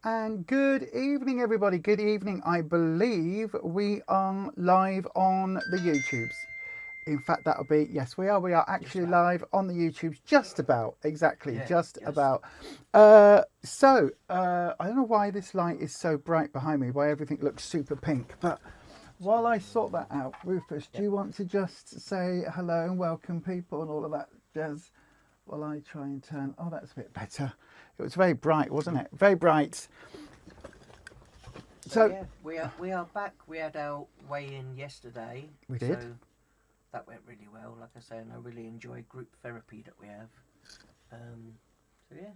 And good evening, everybody. Good evening. I believe we are live on the YouTubes. In fact, that'll be, yes, we are. We are actually live on the YouTubes, just about, exactly, Yeah, just yes. about. I don't know why this light is so bright behind me, why everything looks super pink, but while I sort that out, Rufus, do you want to just say hello and welcome people and all of that jazz while I try and turn, oh, that's a bit better. It was very bright, wasn't it? Very bright. So yeah, we are back. We had our weigh-in yesterday. We did. So that went really well. Like I say, and I really enjoy group therapy that we have. So yeah,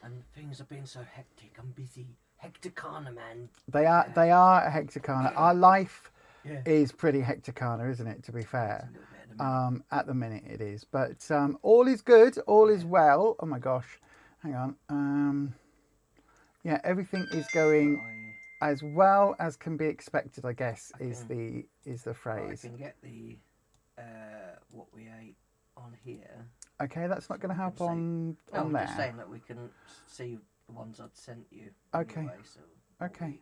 and things have been so hectic. I'm busy. Hecticana, man. They are a hecticana. Our life Yeah. is pretty hecticana, isn't it? To be fair, It's a little bit at the minute it is. But all is good. All is well. Oh my gosh, hang on. Yeah, everything is going as well as can be expected, I guess, is the phrase. I can get the what we ate on here. Okay, that's not going to help on there. I'm just saying that we can see the ones I'd sent you. Okay. Anyway, so okay.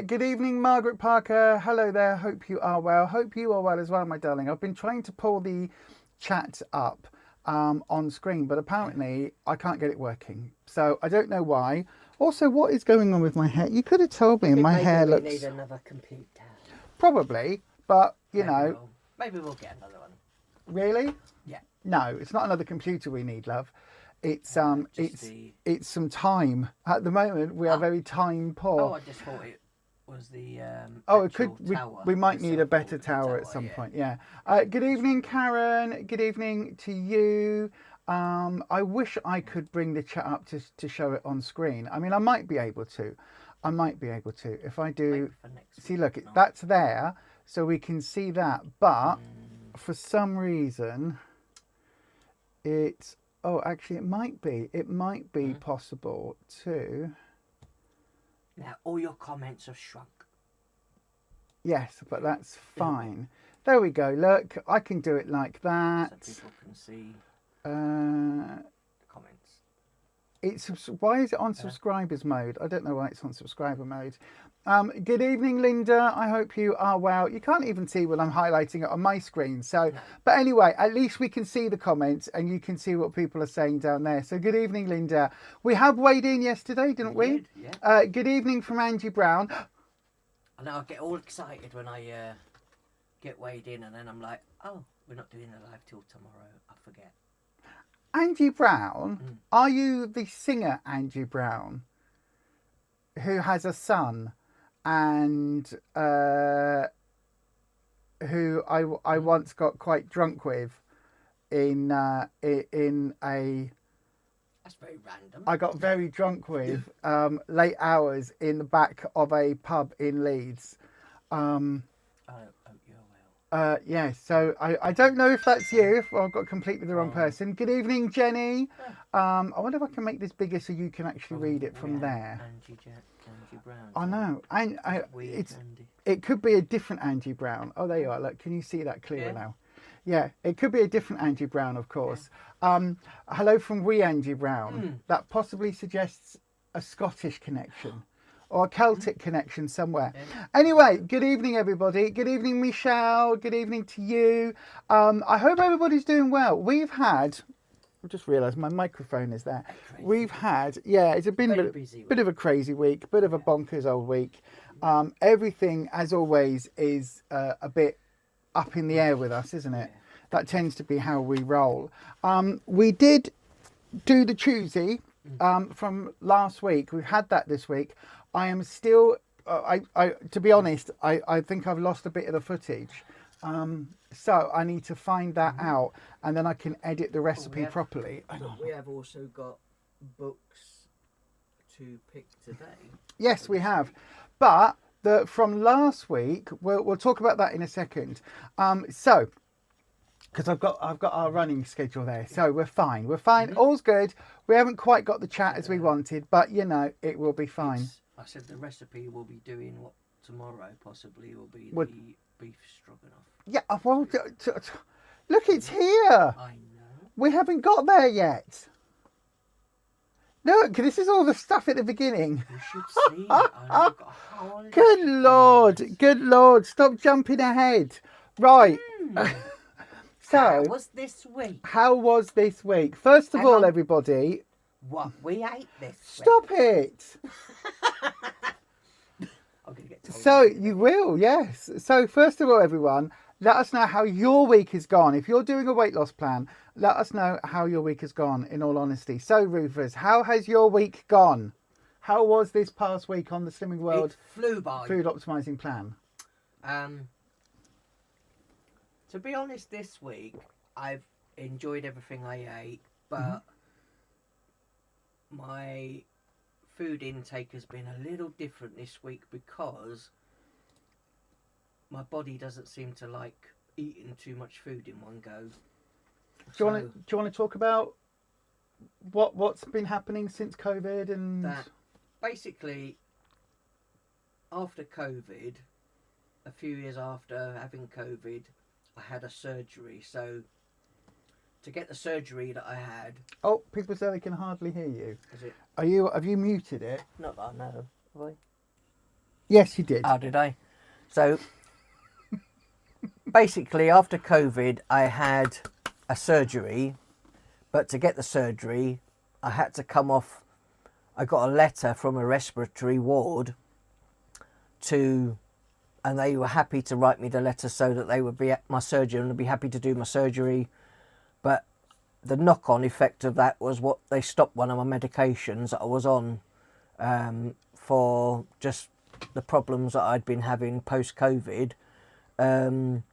Good evening, Margaret Parker. Hello there. Hope you are well. Hope you are well as well, my darling. I've been trying to pull the chat up on screen, but apparently I can't get it working. So I don't know why. Also, what is going on with my hair? You could have told me my hair looks... Maybe we need another computer. Probably, but, you know... Maybe we'll get another one. Really? Yeah. No, it's not another computer we need, love. It's some time. At the moment, we are very time poor. Oh, I just thought it was the we might need a better tower at some point. Yeah. Good evening, Karen. Good evening to you. I wish I could bring the chat up to show it on screen. I mean, I might be able to. If I do. See, look, that's there, so we can see that. But for some reason, it's... Oh, actually, it might be. It might be possible to... Now, all your comments have shrunk. Yes, but that's fine. There we go. Look, I can do it like that. So people can see the comments. Why is it on subscribers mode? I don't know why it's on subscriber mode. Good evening, Linda. I hope you are well. You can't even see when I'm highlighting it on my screen. So, but anyway, at least we can see the comments and you can see what people are saying down there. So good evening, Linda. We have weighed in yesterday, didn't we? Did, yeah. Good evening from Angie Brown. I know I get all excited when I get weighed in and then I'm like, oh, we're not doing the live till tomorrow. I forget. Angie Brown? Are you the singer Angie Brown who has a son and who I once got quite drunk with in a... That's very random. I got very drunk with late hours in the back of a pub in Leeds. I hope you're well. Yeah, so I don't know if that's you, if I've got completely the wrong person. Good evening, Jenny. I wonder if I can make this bigger so you can actually read it from there. Angie Brown. I know. It could be a different Angie Brown. Oh, there you are. Look, can you see that clearer now? Yeah, it could be a different Angie Brown, of course. Hello from Wee Angie Brown. That possibly suggests a Scottish connection or a Celtic connection somewhere. Anyway, good evening, everybody. Good evening, Michelle. Good evening to you. I hope everybody's doing well. We've had... I just realised my microphone is there. We've had... Yeah, it's been a bit of a crazy week, bit of a bonkers old week. Everything, as always, is a bit up in the air with us, isn't it? That tends to be how we roll. We did do the Tuesday from last week. We've had that this week. I am still, to be honest, I think I've lost a bit of the footage. So I need to find that out and then I can edit the recipe properly. We have also got books to pick today. Yes, we have. But from last week, we'll talk about that in a second. So, because I've got our running schedule there, so we're fine. All's good. We haven't quite got the chat as we wanted, but you know it will be fine. I said the recipe will be doing what tomorrow possibly will be What? the beef stroganoff. Yeah, well, look, it's here. I know. We haven't got there yet. Look, this is all the stuff at the beginning. You should see it. I've got a whole Good list of Lord, things. good Lord, stop jumping ahead. Right. So, How was this week? how was this week? First of Hang all, on. everybody, What we ate this stop it. week. I'm gonna get told. So, you will, yes. So, first of all, everyone, let us know how your week has gone. If you're doing a weight loss plan, let us know how your week has gone, in all honesty. So, Rufus, how has your week gone? How was this past week on the Slimming World It flew by. food optimizing plan? To be honest, this week I've enjoyed everything I ate, but my food intake has been a little different this week because my body doesn't seem to like eating too much food in one go. Do you want to talk about what's been happening since COVID and That basically after COVID, a few years after having COVID, I had a surgery. So to get the surgery that I had, Oh, people say they can hardly hear you. is it Have you muted it? not that I know? Have I? Yes, you did. Oh, did I? So basically, after COVID, I had a surgery, but to get the surgery, I had to come off. I got a letter from a respiratory ward and they were happy to write me the letter so that they would be my surgeon would be happy to do my surgery. But the knock-on effect of that was they stopped one of my medications that I was on for just the problems that I'd been having post-COVID. My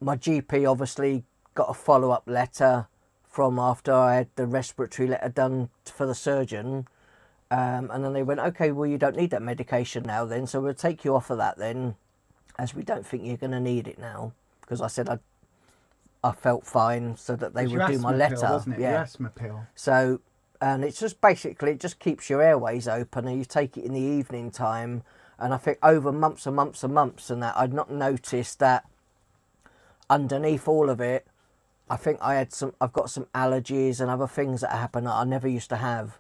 GP obviously got a follow-up letter from after I had the respiratory letter done for the surgeon. And then they went, okay, well, you don't need that medication now then, so we'll take you off of that then, as we don't think you're going to need it now. Because I said I felt fine, so that they would do my letter. Pill, wasn't it? Yeah. Your asthma pill. So, and it's just basically, it just keeps your airways open, and you take it in the evening time. And I think over months and months and months and that, I'd not noticed that underneath all of it, I think I've got some allergies and other things that happen that I never used to have.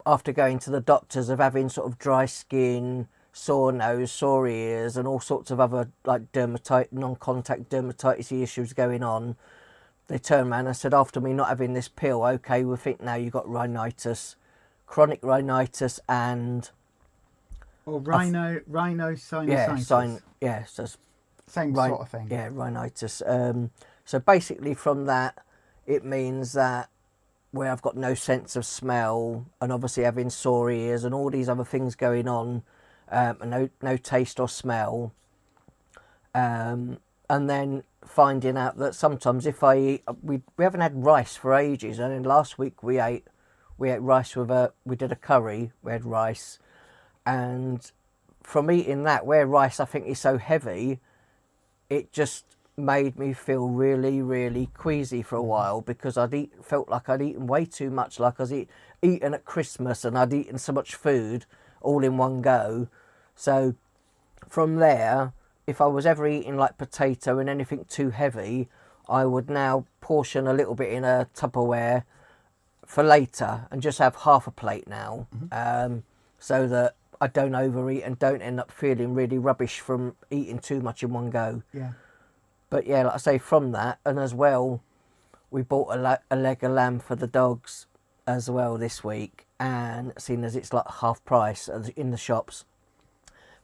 After going to the doctors of having sort of dry skin, sore nose, sore ears, and all sorts of other like non-contact dermatitis issues going on, they turned around and said, after me not having this pill, okay, we think now you've got rhinitis, chronic rhinitis, and Or rhinosinusitis. So Same sort of thing. Yeah, rhinitis. So basically from that, it means that where I've got no sense of smell and obviously having sore ears and all these other things going on, and no taste or smell, and then finding out that sometimes if I eat, we haven't had rice for ages, and then last week we ate rice we did a curry, we had rice, and from eating that, where rice I think is so heavy, it just made me feel really, really queasy for a while, because felt like I'd eaten way too much, like I was eating at Christmas, and I'd eaten so much food all in one go. So from there, if I was ever eating like potato and anything too heavy, I would now portion a little bit in a Tupperware for later and just have half a plate now, so that I don't overeat and don't end up feeling really rubbish from eating too much in one go. Yeah. But yeah, like I say, from that, and as well, we bought a leg of lamb for the dogs as well this week, and seeing as it's like half price in the shops,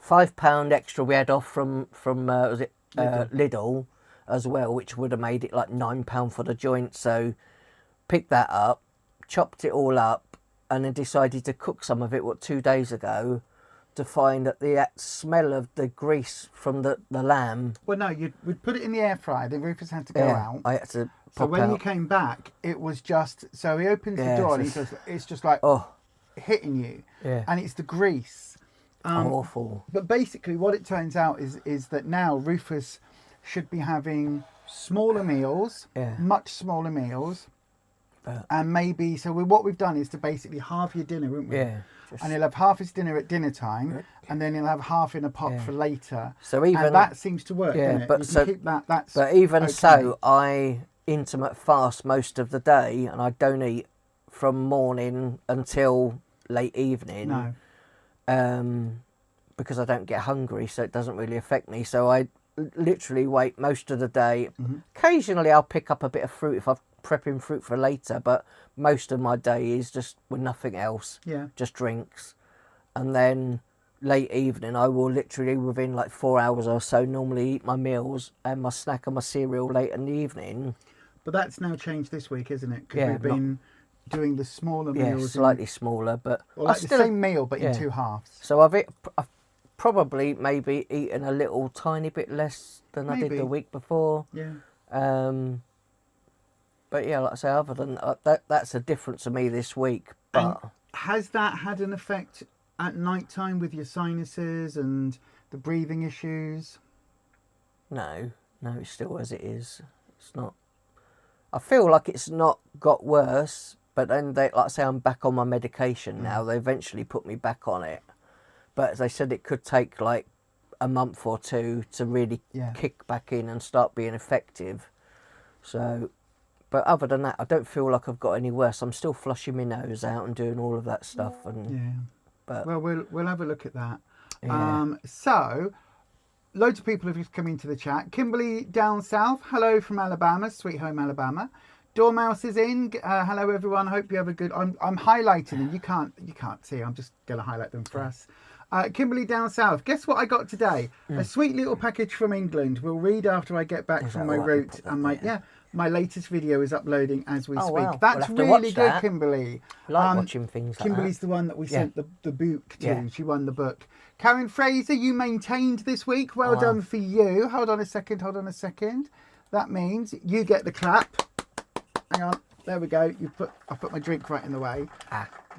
£5 extra we had off from was it Lidl as well, which would have made it like £9 for the joint. So picked that up, chopped it all up, and then decided to cook some of it 2 days ago, to find that the smell of the grease from the lamb. Well, no, we'd put it in the air fryer. The Rufus had to go out. I had to. So when out. you came back, it was just, so he opens the door and it's just like hitting you, and it's the grease. Awful. But basically, what it turns out is that now Rufus should be having smaller meals, much smaller meals, And maybe, so what we've done is to basically halve your dinner, haven't we? Yeah. And he'll have half his dinner at dinner time, and then he'll have half in a pot for later. So even and that seems to work, doesn't it? But you can keep that. But even okay. so, I intermittent fast most of the day, and I don't eat from morning until late evening. No. Because I don't get hungry, so it doesn't really affect me. So I literally wait most of the day. Occasionally, I'll pick up a bit of fruit if I'm prepping fruit for later, but most of my day is just with nothing else. Yeah. Just drinks. And then late evening, I will literally, within like 4 hours or so, normally eat my meals and my snack and my cereal late in the evening. But that's now changed this week, isn't it? Because we've been doing the smaller meals. Yeah, slightly smaller, but... Well, like the same meal, but in two halves. So I've probably maybe eaten a little tiny bit less than I did the week before. Yeah. But yeah, like I say, other than that's a difference to me this week. But and has that had an effect at night time with your sinuses and the breathing issues? No, it's still as it is. It's not. I feel like it's not got worse, but then like I say, I'm back on my medication now. They eventually put me back on it, but they said it could take like a month or two to really kick back in and start being effective. So. But other than that, I don't feel like I've got any worse. I'm still flushing my nose out and doing all of that stuff. And but well, we'll have a look at that. Yeah. So, loads of people have just come into the chat. Kimberly down south, hello from Alabama, sweet home Alabama. Dormouse is in. Hello everyone. Hope you have a good. I'm highlighting them. You can't see. I'm just gonna highlight them for us. Kimberly down south. Guess what I got today? A sweet little package from England. We'll read after I get back from my route and my latest video is uploading as we speak. Wow. That's really good, Kimberly. I like watching things like Kimberly's that. the one that we sent the book to. She won the book. Karen Fraser, you maintained this week. Well done for you. Hold on a second. That means you get the clap. Hang on. There we go. I put my drink right in the way.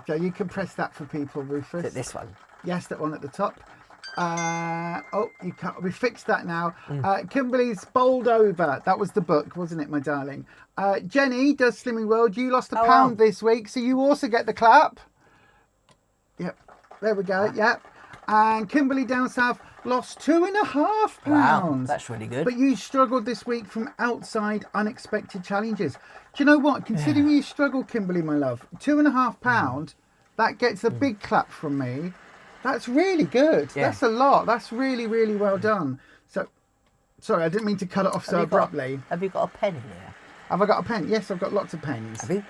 So you can press that for people, Rufus. Is it this one? Yes, that one at the top. You can't. We fixed that now. Kimberly's bowled over. That was the book, wasn't it, my darling? Jenny does Slimming World. You lost a pound this week, so you also get the clap. Yep. There we go. Yep. And Kimberly down south lost 2.5 pounds. Wow, that's really good. But you struggled this week from outside unexpected challenges. Do you know what? Considering you struggled, Kimberly, my love, 2.5 pounds, that gets a big clap from me. That's really good. Yeah. That's a lot. That's really, really well done. So, sorry, I didn't mean to cut it off so abruptly. Have you got a pen in here? Have I got a pen? Yes, I've got lots of pens. Have you?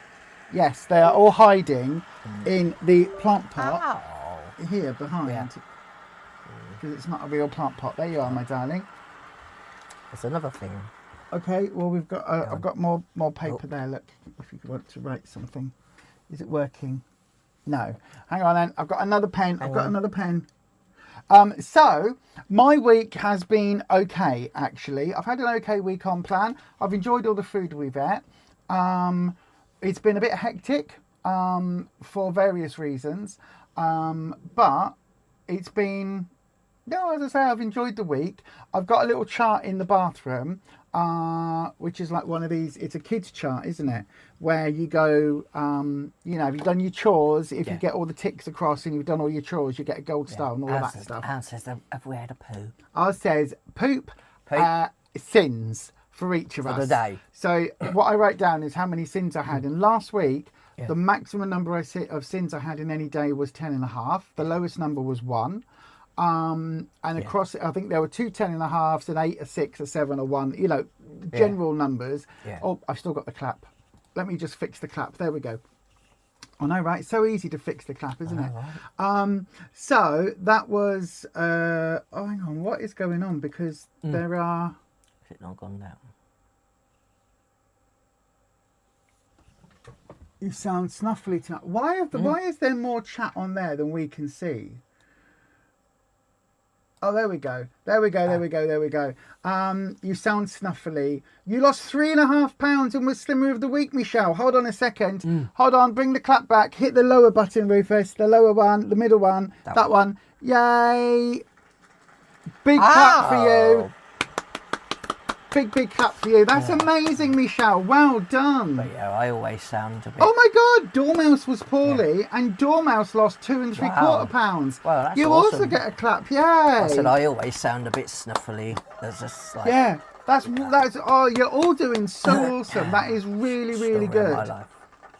Yes, they are all hiding in the plant pot here behind. Because it's not a real plant pot. There you are, my darling. There's another thing. Okay, well, we've got. I've got more paper there. Look, if you want to write something. Is it working? No. Hang on then. I've got another pen. So, my week has been okay, actually. I've had an okay week on plan. I've enjoyed all the food we've had. It's been a bit hectic for various reasons. But it's been... No, as I say, I've enjoyed the week. I've got a little chart in the bathroom, which is like one of these, it's a kid's chart, isn't it? Where you go, you know, if you've done your chores, if you get all the ticks across and you've done all your chores, you get a gold star and all that stuff. Ours says, have we had a poo? Ours says, poop. Sins for each of us. For the day. So what I write down is how many sins I had. And last week, the maximum number of sins I had in any day was 10.5. The lowest number was 1. And across it, I think there were 2 10.5s, an 8, a 6, a 7, a 1, you know, general numbers. Oh, I've still got the clap. Let me just fix the clap. There we go. I know, right? It's so easy to fix the clap, isn't it? Right. So that was, oh, hang on. What is going on? Because there are... Has it not gone down? You sound snuffly tonight. Why is there more chat on there than we can see? Oh, there we go. You sound snuffly. You lost 3.5 pounds and was Slimmer of the Week, Michelle. Hold on a second. Hold on. Bring the clap back. Hit the lower button, Rufus. The lower one, the middle one, that one. Yay. Big clap for you. Big clap for you. That's amazing, Michelle. Well done. But yeah, I always sound a bit... Oh my God, Dormouse was poorly, and Dormouse lost 2 3/4 pounds. Well, that's you awesome. also get a clap, yay. I said I always sound a bit snuffly. There's just like... Yeah, that's oh, you're all doing so awesome. That is really Story of good. my life.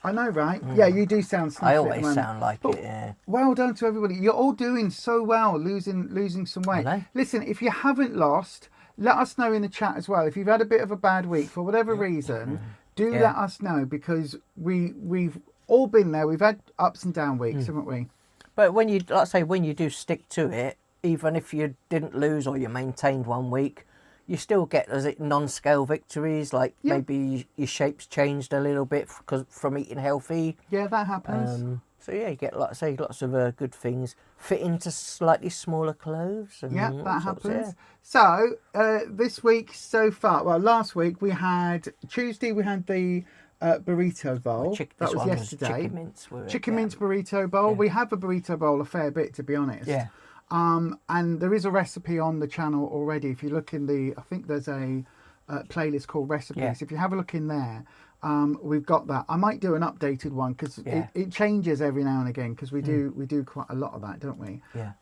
I know, right? Yeah, you do sound snuffly. I always sound like it, yeah. Well done to everybody. You're all doing so well, losing some weight. I know. Listen, if you haven't lost, let us know in the chat as well. If you've had a bit of a bad week for whatever reason, do let us know, because we've all been there. We've had ups and down weeks, haven't we? But when you, like I say, when you do stick to it, even if you didn't lose or you maintained 1 week, you still get non-scale victories, like maybe your shape's changed a little bit from eating healthy. Yeah, that happens. So yeah, you get, like I say, lots of good things. Fit into slightly smaller clothes. And Yeah, all that sorts, happens. So this week so far, well, last week we had Tuesday. We had the burrito bowl. That was yesterday. Chicken mince. Chicken mince burrito bowl. We have a burrito bowl a fair bit, to be honest. Yeah. And there is a recipe on the channel already. If you look in I think there's a playlist called recipes. Yeah. If you have a look in there, we've got that. I might do an updated one, because it changes every now and again, because we do quite a lot of that, don't we? Yeah.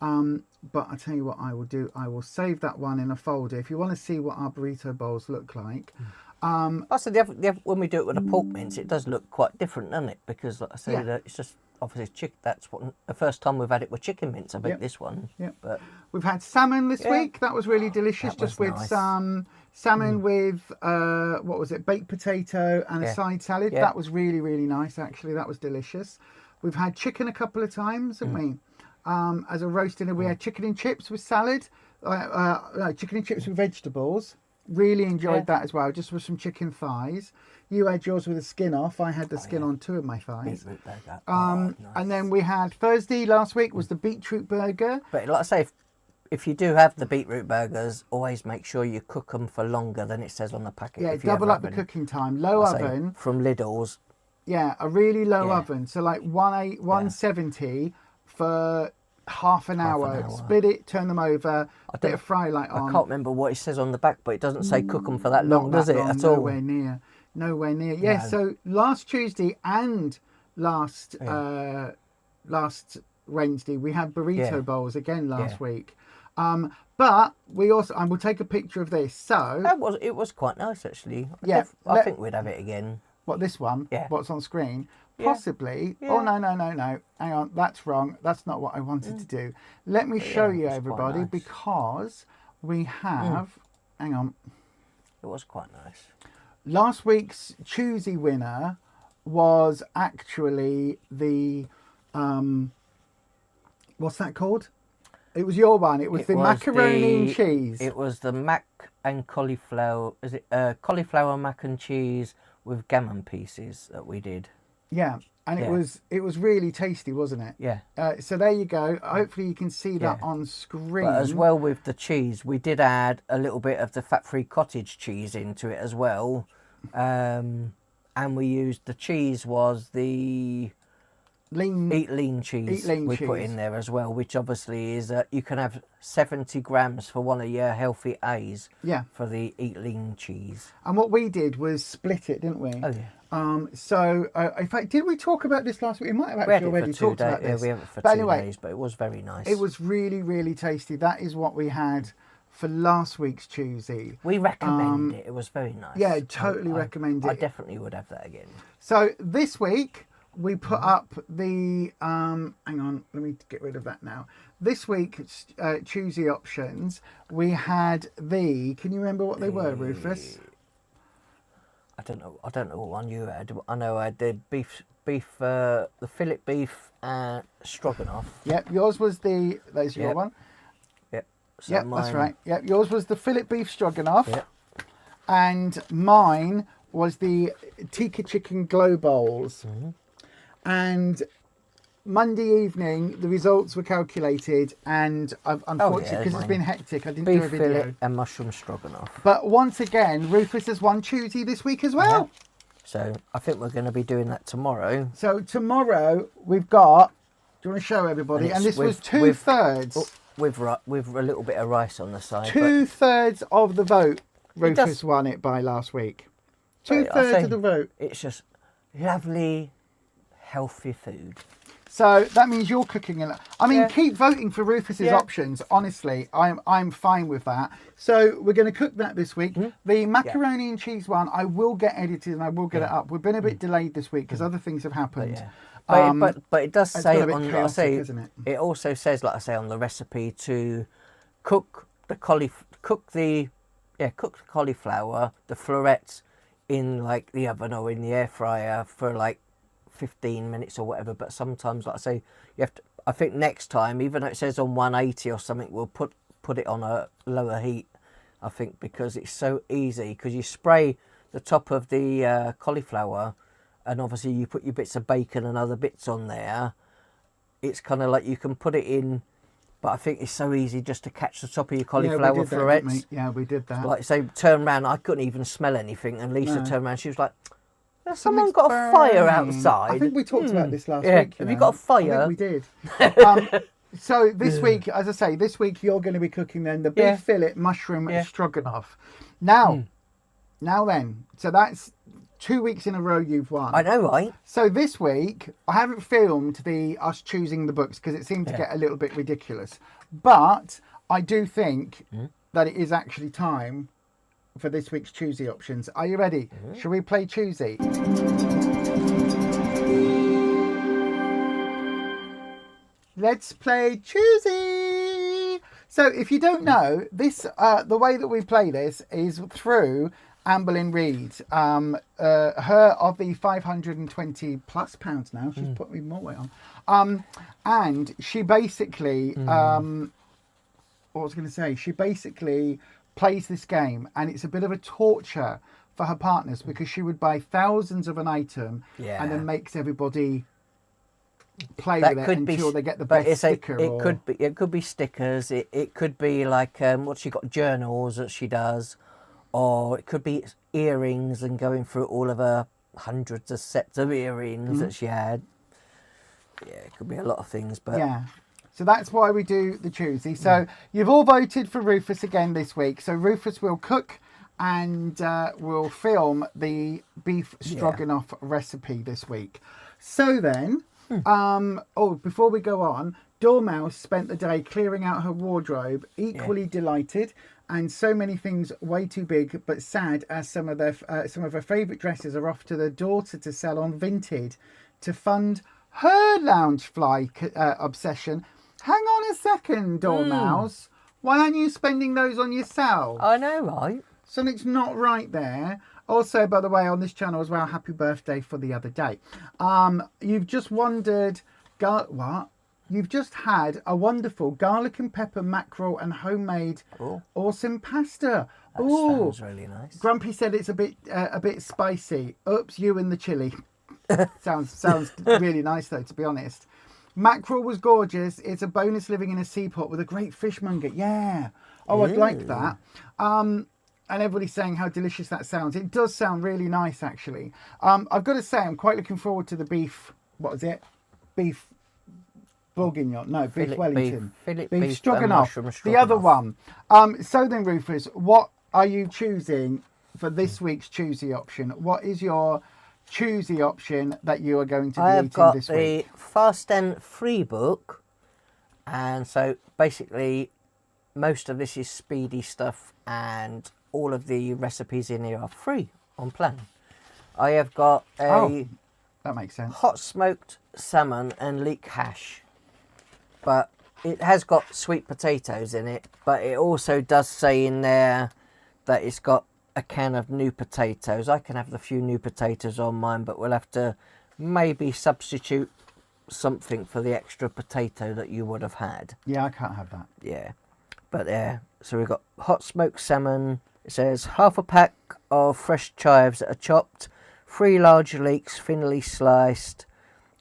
But I tell you what I will do. I will save that one in a folder. If you want to see what our burrito bowls look like. Also, when we do it with a pork mince, it does look quite different, doesn't it? Because, like I say, it's just obviously chicken. That's what the first time we've had it with chicken mince. I think this one. Yeah. But we've had salmon this week. That was really delicious. That was just with nice. some salmon with what was it? Baked potato and a side salad. Yeah. That was really nice. Actually, that was delicious. We've had chicken a couple of times, haven't we? As a roast dinner, we had chicken and chips with salad. Chicken and chips with vegetables. Really enjoyed that as well, just with some chicken thighs. You had yours with the skin off. I had the skin on 2 of my thighs. beetroot burger. Nice. And then we had Thursday last week was the beetroot burger. But like I say, if you do have the beetroot burgers, always make sure you cook them for longer than it says on the packet. Yeah, if you double up the cooking time. Low oven. From Lidl's. Yeah, a really low oven. So like 170 for half an hour. Split it, turn them over, a bit of fry light on. I can't remember what it says on the back, but it doesn't say cook them for that long, does it? At all? Nowhere near. Yeah. So last Tuesday and last Wednesday we had burrito bowls again last week. But we also, and we'll take a picture of this. So it was quite nice actually. I think we'd have it again. What, this one? Yeah. What's on screen? Possibly. Yeah. Oh, no. Hang on. That's wrong. That's not what I wanted to do. Let me show you, everybody, because we have... Hang on. It was quite nice. Last week's Tuesday winner was actually the... what's that called? It was your one. It was the macaroni and cheese. It was the mac and cauliflower... Is it cauliflower mac and cheese with gammon pieces that we did. Yeah, and it was really tasty, wasn't it? Yeah. So there you go. Hopefully you can see that on screen. But as well with the cheese, we did add a little bit of the fat-free cottage cheese into it as well. And we used, the cheese was the lean cheese we put in there as well, which obviously is, you can have 70 grams for one of your healthy A's for the eat lean cheese. And what we did was split it, didn't we? Oh, yeah. So, in fact, did we talk about this last week? We might have actually already talked about this. Yeah, we had it for 2 days, but it was very nice. It was really tasty. That is what we had for last week's Tuesday. We recommend it. It was very nice. Yeah, totally recommend it. I definitely would have that again. So this week we put up the hang on, let me get rid of that now. This week's Tuesday options, we had the, can you remember what they were, Rufus? I don't know what one you had. I know I had the the fillet beef and stroganoff. Yep, yours was there's your one. Yep. So yep, that's right. Yep, yours was the fillet beef stroganoff. Yep. And mine was the tikka chicken glow bowls. And Monday evening, the results were calculated, and unfortunately, because it's been hectic, I didn't do a video. Fillet and mushroom stroganoff. But once again, Rufus has won Tuesday this week as well. So I think we're going to be doing that tomorrow. So tomorrow we've got, do you want to show everybody? And this was 2/3. With a little bit of rice on the side. 2/3 of the vote Rufus won it by last week. But 2/3 of the vote. It's just lovely, healthy food. So that means you're cooking a lot. I mean, Yeah. keep voting for Rufus's options. Honestly, I'm fine with that. So we're going to cook that this week. The macaroni and cheese one, I will get edited and I will get it up. We've been a bit delayed this week because other things have happened. But it does it's say got a bit on, like I chaotic, say, isn't it? it also says, like I say, on the recipe to cook the cauliflower, the florets in like the oven or in the air fryer for like 15 minutes or whatever. But sometimes, like I say, you have to. I think next time, even though it says on 180 or something, we'll put it on a lower heat. I think because it's so easy, because you spray the top of the cauliflower, and obviously you put your bits of bacon and other bits on there. It's kind of like you can put it in, but I think it's so easy just to catch the top of your cauliflower florets. Yeah, we did that. Like say, turn round, I couldn't even smell anything, and Lisa turned round, she was like, "Has someone Something's got a fire burning. outside?" I think we talked about this last Yeah. week. Have you got a fire? I think we did. So this week, as I say, this week you're going to be cooking then the beef fillet mushroom stroganoff. Now then, so that's 2 weeks in a row you've won. I know, right? So this week, I haven't filmed us choosing the books because it seemed to get a little bit ridiculous. But I do think that it is actually time for this week's Choosy options. Are you ready? Shall we play Choosy? Let's play Choosy! So if you don't know, this the way that we play this is through Amberlyn Reid, her of the 520 plus pounds now. She's put me more weight on. And she basically, what was I going to say? She basically plays this game, and it's a bit of a torture for her partners because she would buy thousands of an item and then makes everybody play with it until they get the best sticker. It could be stickers. It could be like what she got, journals that she does. Or it could be earrings and going through all of her hundreds of sets of earrings that she had. Yeah, it could be a lot of things, but yeah. So that's why we do the Choosy. So you've all voted for Rufus again this week. So Rufus will cook and will film the beef stroganoff recipe this week. So then, before we go on, Dormouse spent the day clearing out her wardrobe, equally delighted. And so many things way too big, but sad, as some of her favourite dresses are off to the daughter to sell on Vinted to fund her Loungefly obsession. Hang on a second, Dormouse. Why aren't you spending those on yourself? I know, right? Something's not right there. Also, by the way, on this channel as well, happy birthday for the other day. You've just wondered, what? You've just had a wonderful garlic and pepper mackerel and homemade awesome pasta. That sounds really nice. Grumpy said it's a bit spicy. Oops, you and the chili. sounds really nice though, to be honest. Mackerel was gorgeous. It's a bonus living in a seaport with a great fishmonger. Yeah. Oh, I'd like that. And everybody's saying how delicious that sounds. It does sound really nice, actually. I've got to say, I'm quite looking forward to the beef. What is it? Beef bourguignon. No, beef Wellington. Beef stroganoff. The other one. So then, Rufus, what are you choosing for this week's Choosy option? What is your Choosy option that you are going to be eating this week? I have got the Fast and Free book. And so, basically, most of this is speedy stuff, and all of the recipes in here are free on plan. I have got a that makes sense. Hot smoked salmon and leek hash, but it has got sweet potatoes in it, but it also does say in there that it's got a can of new potatoes. I can have the few new potatoes on mine, but we'll have to maybe substitute something for the extra potato that you would have had. Yeah, I can't have that. Yeah, but so we've got hot smoked salmon. It says half a pack of fresh chives that are chopped, 3 large leeks thinly sliced,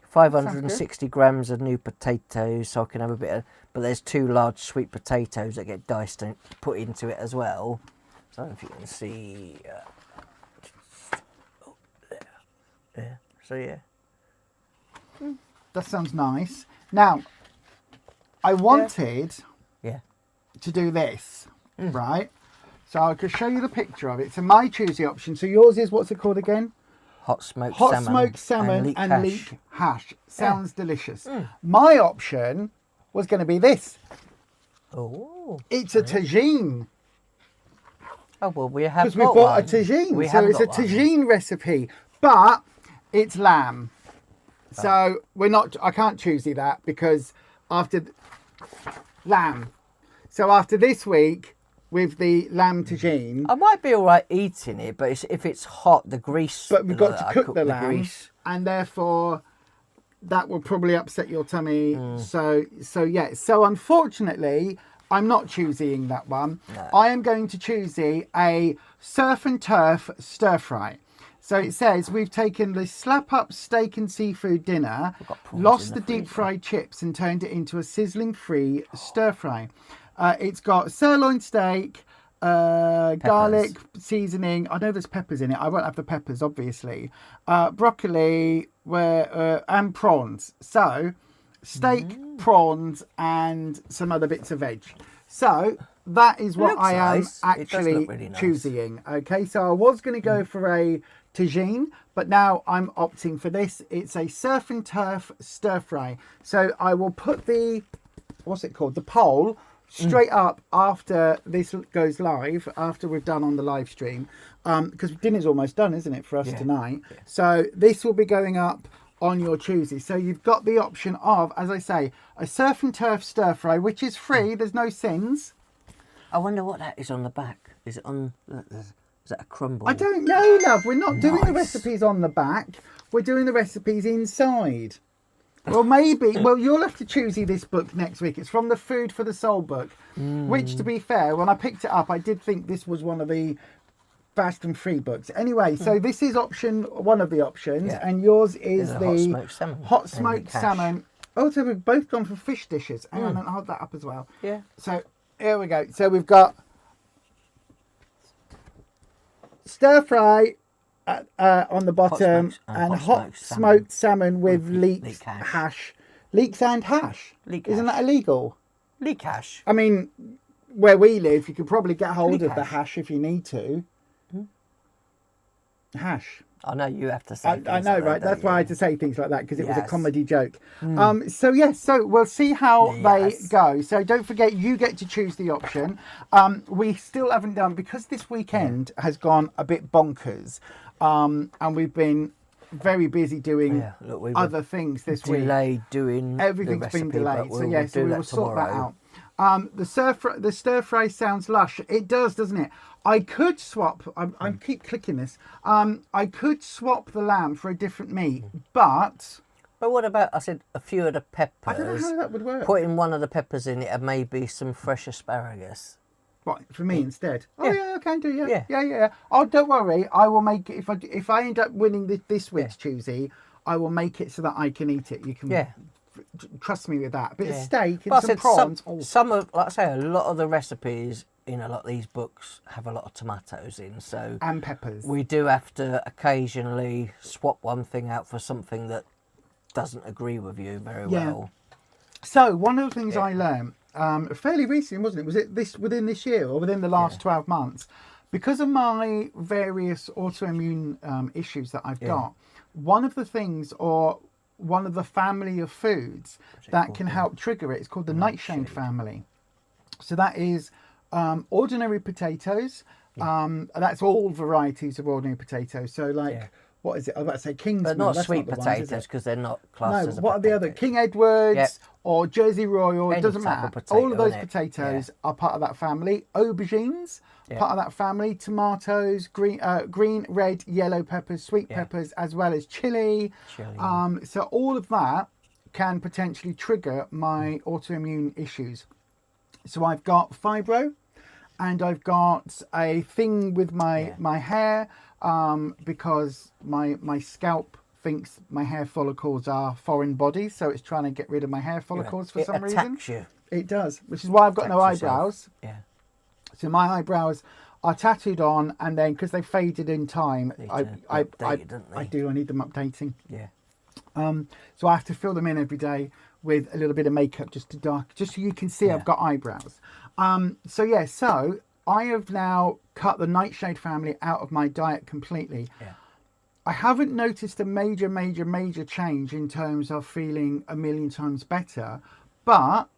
560 grams of new potatoes, so I can have a bit of, but there's 2 large sweet potatoes that get diced and put into it as well. So I don't know if you can see. There. So yeah. That sounds nice. Now, I wanted to do this, right? So I could show you the picture of it. So my Tuesday option. So yours is, what's it called again? Hot smoked salmon and leek hash. Sounds delicious. Mm. My option was going to be this. Oh. It's a tagine. Oh, well, we have because we've got a tagine. So it's a tagine recipe, but it's lamb. Oh. So we're not. I can't choose that because after lamb. So after this week with the lamb tagine, I might be all right eating it, but if it's hot, the grease. But we've got to cook the lamb, and therefore that will probably upset your tummy. So yeah. So unfortunately, I'm not choosing that one. No. I am going to choose a surf and turf stir fry. So it says we've taken the slap up steak and seafood dinner, lost the deep fried chips and turned it into a sizzling free stir fry. It's got sirloin steak, garlic seasoning. I know there's peppers in it. I won't have the peppers, obviously. Broccoli and prawns. So steak, prawns and some other bits of veg. So that is what I am actually really choosing. Okay, so I was going to go for a tagine, but now I'm opting for this. It's a surf and turf stir fry. So I will put the, what's it called? The poll straight up after this goes live, after we've done on the live stream, because dinner's almost done, isn't it, for us tonight? Yeah. So this will be going up on your Tuesday. So you've got the option of, as I say, a surf and turf stir fry, which is free. There's no sins. I wonder what that is on the back. Is it on? Is that a crumble? I don't know, love. We're not doing the recipes on the back. We're doing the recipes inside. Well, maybe. Well, you'll have to choose this book next week. It's from the Food for the Soul book, which, to be fair, when I picked it up, I did think this was one of the fast and free books. Anyway, so this is one of the options, and yours is the hot smoked salmon. Oh, so we've both gone for fish dishes. Hang on, I'll hold that up as well. Yeah. So here we go. So we've got stir fry on the bottom and hot smoked salmon with leeks hash. Leeks and hash. Isn't that illegal? Leek hash. I mean, where we live, you could probably get hold of the hash if you need to. Hash. I know you have to say. I know, right? That's why I had to say things like that because it was a comedy joke. So yes, so we'll see how they go. So don't forget, you get to choose the option. We still haven't done, because this weekend has gone a bit bonkers, and we've been very busy doing other things this week. Delayed doing everything's been delayed. So yes, we will sort that out. The stir fry sounds lush. It does, doesn't it? I could swap. I keep clicking this. I could swap the lamb for a different meat, but what about? I said a few of the peppers. I don't know how that would work. Putting one of the peppers in it and maybe some fresh asparagus. What, for me instead? Oh yeah, I can do. Yeah. Oh, don't worry. I will make it if I end up winning this week's Tuesday. I will make it so that I can eat it. You can. Yeah. Trust me with that. A bit of steak and some prawns. Some of, like I say, a lot of the recipes in a lot of these books have a lot of tomatoes in, so and peppers. We do have to occasionally swap one thing out for something that doesn't agree with you very well. So one of the things I learned fairly recently, wasn't it? Was it within this year or within the last 12 months? Because of my various autoimmune issues that I've got, one of the things, or one of the family of foods that can help trigger it, it's called the nightshade family. So that is ordinary potatoes. That's all varieties of ordinary potatoes. So what is it? I was about to say Kingsman. But not sweet potatoes, because they're not classed as a what are the other? King Edwards or Jersey Royal, it doesn't matter. All of those potatoes are part of that family. Aubergines, part of that family. Tomatoes, green, red, yellow peppers, sweet peppers, as well as chili. So all of that can potentially trigger my autoimmune issues. So I've got fibro, and I've got a thing with my hair, because my scalp thinks my hair follicles are foreign bodies, so it's trying to get rid of my hair follicles for some reason. It attacks you. It does, which is why I've got no eyebrows. So my eyebrows are tattooed on, and then because they faded in time, I need them updating. So I have to fill them in every day with a little bit of makeup just so you can see I've got eyebrows. So I have now cut the nightshade family out of my diet completely. Yeah. I haven't noticed a major change in terms of feeling a million times better. But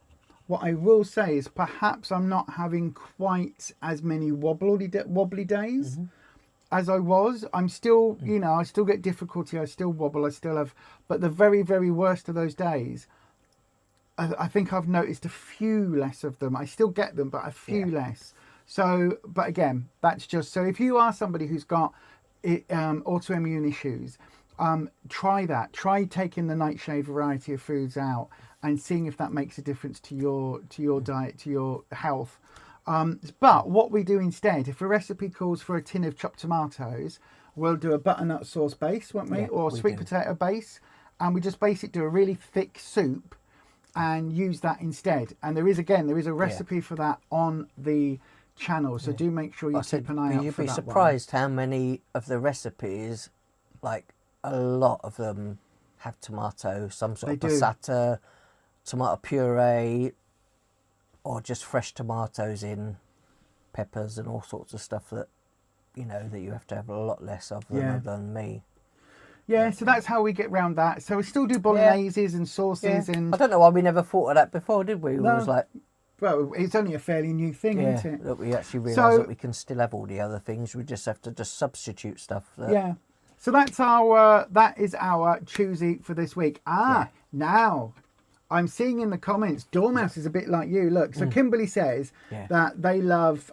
what I will say is perhaps I'm not having quite as many wobbly days as I was. I'm still, you know, I still get difficulty. I still wobble. I still have, but the very worst of those days, I think I've noticed a few less of them. I still get them, but a few less. So, but again, that's just, so if you are somebody who's got autoimmune issues, try that. Try taking the nightshade variety of foods out and seeing if that makes a difference to your diet, to your health. But what we do instead, if a recipe calls for a tin of chopped tomatoes, we'll do a butternut sauce base, won't we? Or sweet potato base. And we just basically do a really thick soup and use that instead. And there is a recipe for that on the channel. So do make sure you keep an eye out for that. You'd be surprised how many of the recipes, like a lot of them have tomato, some sort of passata, tomato puree, or just fresh tomatoes in, peppers and all sorts of stuff that, you know, that you have to have a lot less of than me. Yeah, so that's how we get around that. So we still do bologneses and sauces and... I don't know why we never thought of that before, did we? No. It was like... Well, it's only a fairly new thing, isn't it? That we actually realise that we can still have all the other things. We just have to just substitute stuff. So that is our choosy for this week. Now I'm seeing in the comments, Dormouse is a bit like you. Look, so Kimberly says that they love.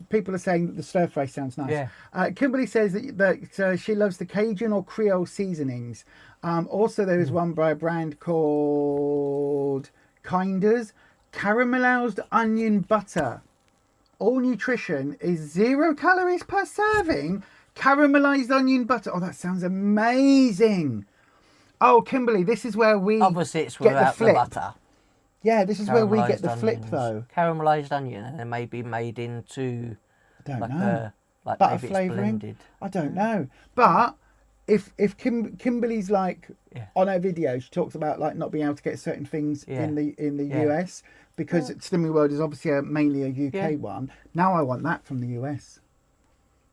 People are saying that the stir fry sounds nice. Kimberly says that she loves the Cajun or Creole seasonings. Also, there is one by a brand called Kinders. Caramelized onion butter. All nutrition is 0 calories per serving. Caramelized onion butter. Oh, that sounds amazing. Oh, Kimberly, this is where we obviously it's get without the flip. the butter. Yeah, this is where we get the flip, though. Caramelized onion, and it may be made into I don't know. Like butter maybe flavouring. It's blended. I don't know, but if Kimberly's like on her video, she talks about like not being able to get certain things in the US because Slimming World is obviously mainly a UK one. Now I want that from the US.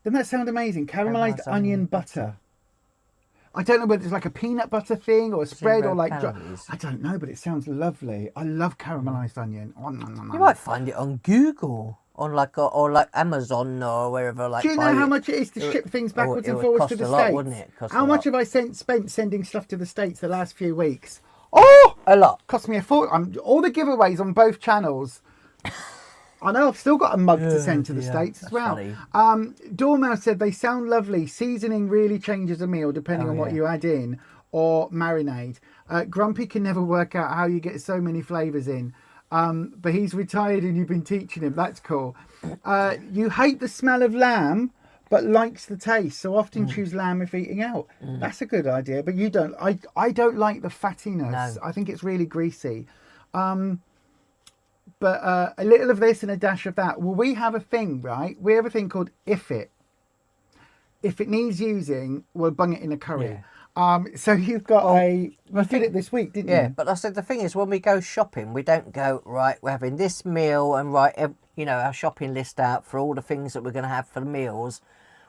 Doesn't that sound amazing? Caramelized onion butter. I don't know whether it's like a peanut butter thing or a spread or like... I don't know, but it sounds lovely. I love caramelized onion. You might find it on Google, on like or like Amazon or wherever. Like, do you know how much it is to ship things backwards and forwards to the States? Wouldn't it? How much have I spent sending stuff to the States the last few weeks? Oh! A lot. Cost me a fortune. All the giveaways on both channels. I know I've still got a mug to send to the States as well. Dormouse said they sound lovely. Seasoning really changes a meal depending on what you add in or marinade. Grumpy can never work out how you get so many flavours in. But he's retired and you've been teaching him. That's cool. You hate the smell of lamb but likes the taste. So often choose lamb if eating out. That's a good idea. But you don't. I don't like the fattiness. No. I think it's really greasy. But a little of this and a dash of that. Well, we have a thing, right? We have a thing called If It. If it needs using, we'll bung it in a curry. So you've got you did it this week, didn't you? Yeah, but I said the thing is, when we go shopping, we don't go, right, we're having this meal and our shopping list out for all the things that we're going to have for the meals.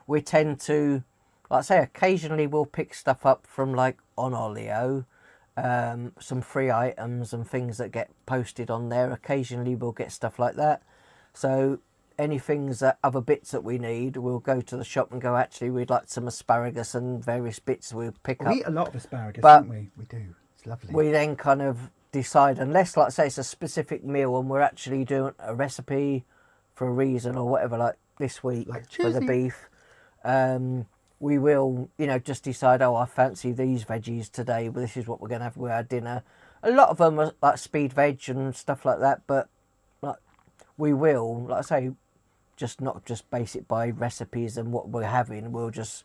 We tend to, like I say, occasionally we'll pick stuff up from like on Olio. Some free items and things that get posted on there. Occasionally we'll get stuff like that. So any things that other bits that we need, we'll go to the shop and go, actually we'd like some asparagus and various bits we'll pick up. We eat a lot of asparagus, don't we? We do. It's lovely. We then kind of decide, unless like say it's a specific meal and we're actually doing a recipe for a reason or whatever, like this week like for the beef, we will, just decide, I fancy these veggies today, but this is what we're going to have with our dinner. A lot of them are like speed veg and stuff like that, but like we will, like I say, just not just base it by recipes and what we're having. We'll just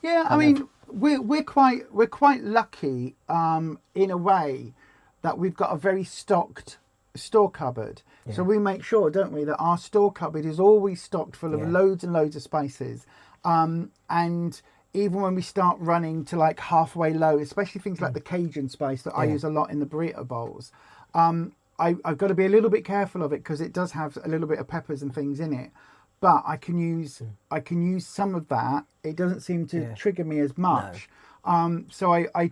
we're quite lucky in a way that we've got a very stocked store cupboard. So we make sure, don't we, that our store cupboard is always stocked full of loads and loads of spices. And even when we start running to like halfway low, especially things like the Cajun spice that I use a lot in the burrito bowls, I've got to be a little bit careful of it because it does have a little bit of peppers and things in it. But I can use some of that. It doesn't seem to trigger me as much. No. So I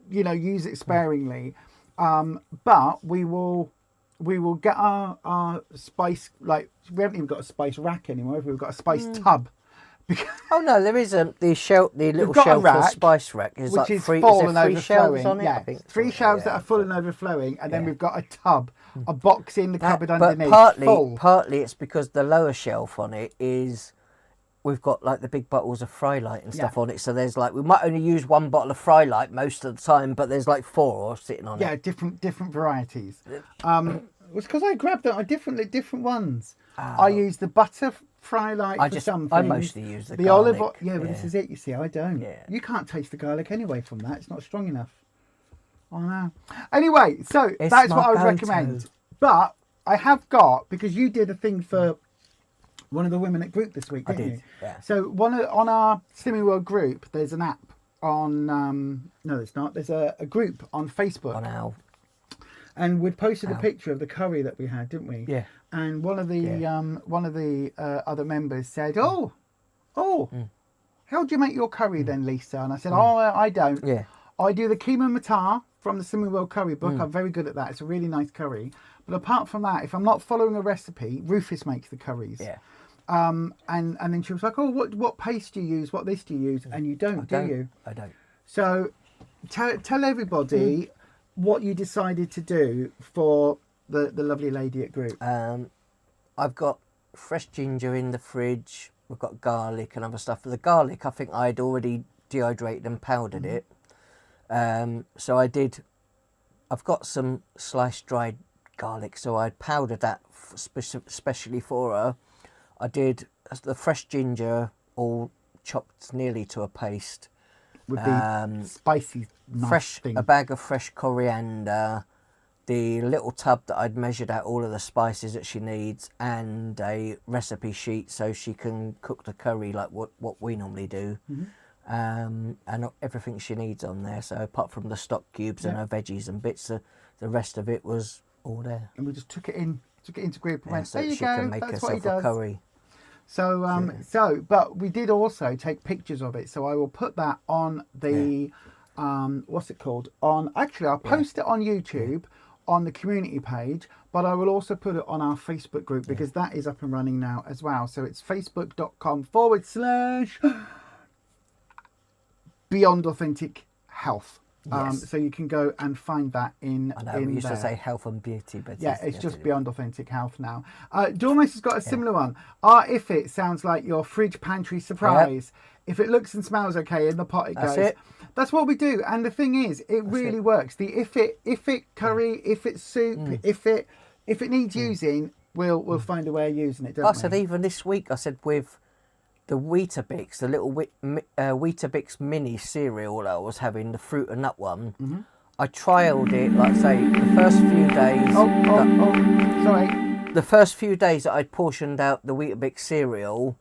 use it sparingly. But we will get our spice, like we haven't even got a spice rack anymore. We've got a spice tub. Oh no, there isn't the little shelf for spice rack. Which like is three, full is and three shelves overflowing. on it? Yeah, I think 3 shelves that are full and overflowing, and then we've got a tub, a box in the cupboard but underneath. partly it's because the lower shelf on it is, we've got like the big bottles of Fry Light and stuff on it. So there's like, we might only use 1 bottle of Fry Light most of the time, but there's like 4 sitting on it. Yeah, different varieties. It was because I grabbed them different ones. I use the butter Fry Light for some things. I mostly use the garlic. olive. Yeah, but this is it. You see, I don't. Yeah. You can't taste the garlic anyway from that. It's not strong enough. Oh no. Anyway, so that's what I would recommend. But I have got, because you did a thing for one of the women at group this week, didn't you? Yeah. So on our Slimming World group, there's an app on. No, it's not. There's a group on Facebook. On our. And we'd posted a picture of the curry that we had, didn't we? Yeah. And one of the other members said, "Oh, how do you make your curry then, Lisa?" And I said, "Oh, I don't. Yeah. I do the keema matar from the Slimming World curry book. I'm very good at that. It's a really nice curry. But apart from that, if I'm not following a recipe, Rufus makes the curries. Yeah. And then she was like, "Oh, what paste do you use? What this do you use?" And you don't, do you? I don't. So tell everybody what you decided to do for the lovely lady at group. I've got fresh ginger in the fridge. We've got garlic and other stuff. For the garlic, I think I'd already dehydrated and powdered it. So I've got some sliced dried garlic, so I powdered that specially for her. I did the fresh ginger all chopped nearly to a paste. With the spicy nice thing. A bag of fresh coriander, the little tub that I'd measured out all of the spices that she needs, and a recipe sheet so she can cook the curry like what we normally do. And everything she needs on there. So apart from the stock cubes and her veggies and bits, the rest of it was all there. And we just took it into group and went, so there you she go, can make that's what he herself a does. curry. So, but we did also take pictures of it. So I will put that on the, what's it called? Actually, I'll post it on YouTube on the community page, but I will also put it on our Facebook group because that is up and running now as well. So it's facebook.com/Beyond Authentic Health. So you can go and find that in. I know we used to say health and beauty, but it's just Beyond Authentic Health now. Dormus has got a similar one. If it sounds like your fridge pantry surprise. If it looks and smells okay in the pot, it goes. That's what we do. And the thing is, it really works. The if it curry, if it's soup, if it needs using, we'll find a way of using it. Don't we? I said even this week. I said with the Weetabix, the little Weetabix mini cereal I was having, the fruit and nut one, I trialled it, like say, the first few days. Sorry. The first few days that I'd portioned out the Weetabix cereal,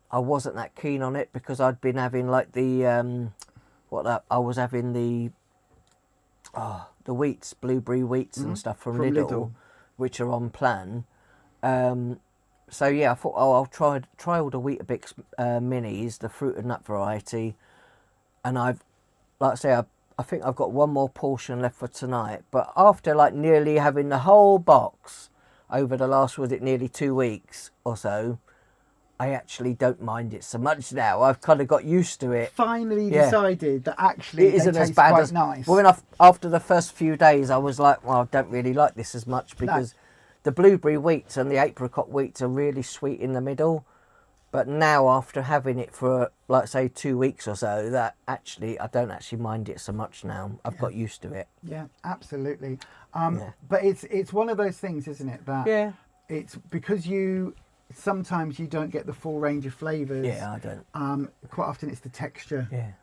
I wasn't that keen on it because I'd been having like the, I was having the wheats, blueberry wheats and stuff from Lidl, which are on plan. So yeah, I thought, I'll try all the Weetabix minis, the fruit and nut variety, and I think I've got one more portion left for tonight. But after like nearly having the whole box over the last, nearly 2 weeks or so, I actually don't mind it so much now. I've kind of got used to it. Finally decided that actually it isn't they as taste bad quite as nice. Well, after the first few days, I was like, well, I don't really like this as much because. No. The blueberry wheats and the apricot wheats are really sweet in the middle. But now after having it for, like say, 2 weeks or so, that actually, I don't actually mind it so much now. I've got used to it. Yeah, absolutely. But it's one of those things, isn't it? That it's because sometimes you don't get the full range of flavours. Yeah, I don't. Quite often it's the texture. Yeah.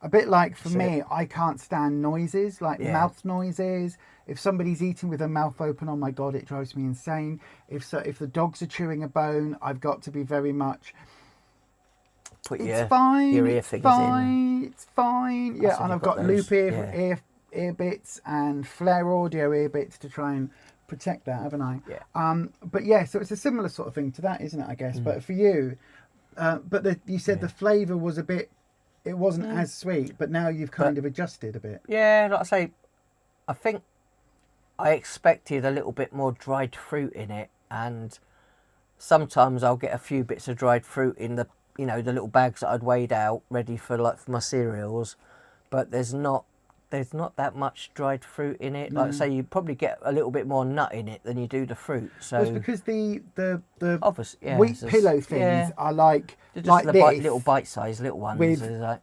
A bit like for me, I can't stand noises, like mouth noises. If somebody's eating with their mouth open, oh my God, it drives me insane. If the dogs are chewing a bone, I've got to be very much. Put your ear things in. It's fine. Yeah, and I've got loop ear ear bits and Flare Audio ear bits to try and protect that, haven't I? Yeah. But yeah, so it's a similar sort of thing to that, isn't it? I guess. But for you, you said the flavour was a bit. It wasn't as sweet, but now you've kind of adjusted a bit. Yeah, like I say, I think I expected a little bit more dried fruit in it, and sometimes I'll get a few bits of dried fruit in the, you know, the little bags that I'd weighed out ready for my cereals, but there's not that much dried fruit in it. Like I say, you probably get a little bit more nut in it than you do the fruit. So it's because the obviously, wheat pillow things are like little bite-sized little ones. with like,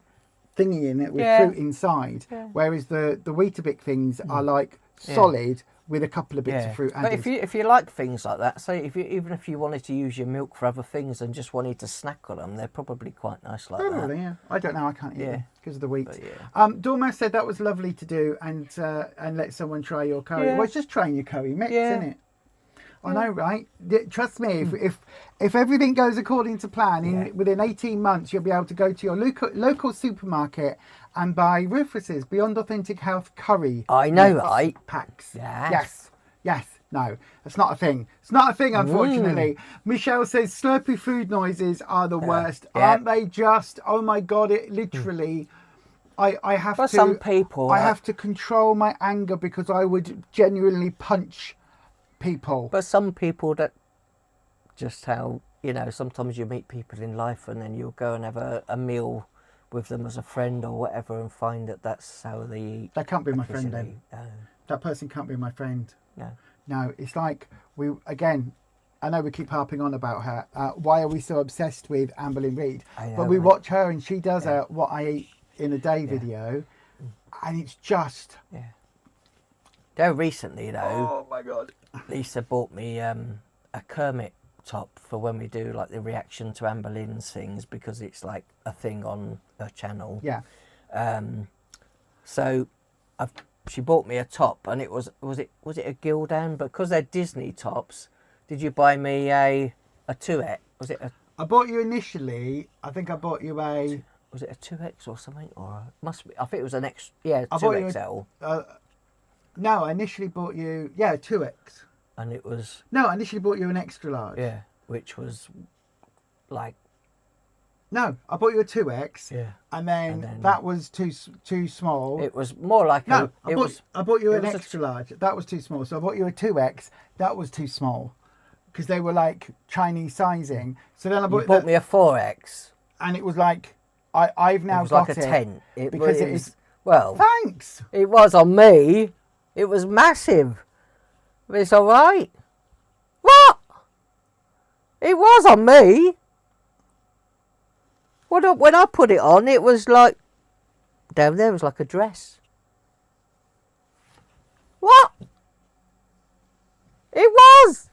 thingy in it with fruit inside, whereas the Weetabix things are like solid with a couple of bits of fruit added. But if you like things like that, so even if you wanted to use your milk for other things and just wanted to snack on them, they're probably quite nice like Probably, that. yeah. I don't know. I can't eat them because of the wheat. Yeah. Dorma said that was lovely to do and let someone try your curry. Yeah. Well, it's just trying your curry mix, Yeah. isn't it? I know, right? Trust me, if everything goes according to plan, within 18 months, you'll be able to go to your local supermarket and buy Rufus's Beyond Authentic Health curry. I know, right? Packs. Yes. Yes. No, it's not a thing. It's not a thing, unfortunately. Michelle says slurpy food noises are the worst. Aren't they just? Oh my God, it literally... I have For to... some people... I have to control my anger because I would genuinely punch people. But some people that just how, you know, sometimes you meet people in life and then you'll go and have a meal with them as a friend or whatever and find that that's how they eat. That can't be my friend then. No. That person can't be my friend. No. It's like again, I know we keep harping on about her. Why are we so obsessed with Amberlynn Reid? But we watch her and she does a what I eat in a day video and it's just... Yeah. Though recently though... Oh my God. Lisa bought me a Kermit top for when we do like the reaction to Amber Lynn's things because it's like a thing on her channel. Yeah. So she bought me a top and it was it a Gildan? But because they're Disney tops, did you buy me a 2X? Was it a... I bought you initially, I think I bought you a... Was it a 2X or something? Or must be, I think it was an X, yeah, I 2XL. No, I initially bought you, a 2X. And it was... No, I initially bought you an extra large. Yeah, which was like... No, I bought you a 2X. Yeah. And then that was too small. It was more like I bought you an extra large. That was too small. So I bought you a 2X. That was too small. Because they were like Chinese sizing. So then I bought me a 4X. And it was like, I've now got like a tent. Because it is... Well... Thanks! It was on me. It was massive. But it's all right. What? It was on me. When I put it on, it was like... Down there was like a dress. What? It was.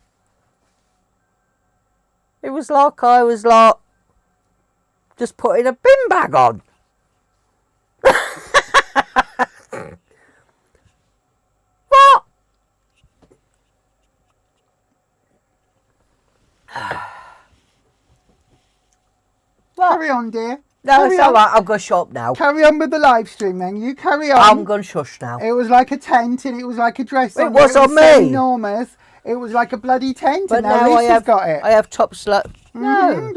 It was like I was like... Just putting a bin bag on. What? Carry on, dear. No, it's all right. I'll go shop now. Carry on with the live stream then. You carry on. I'm going to shush now. It was like a tent and it was like a dress. It was on me. So enormous. It was like a bloody tent. But and now Lisa's got it. I have top slut. No.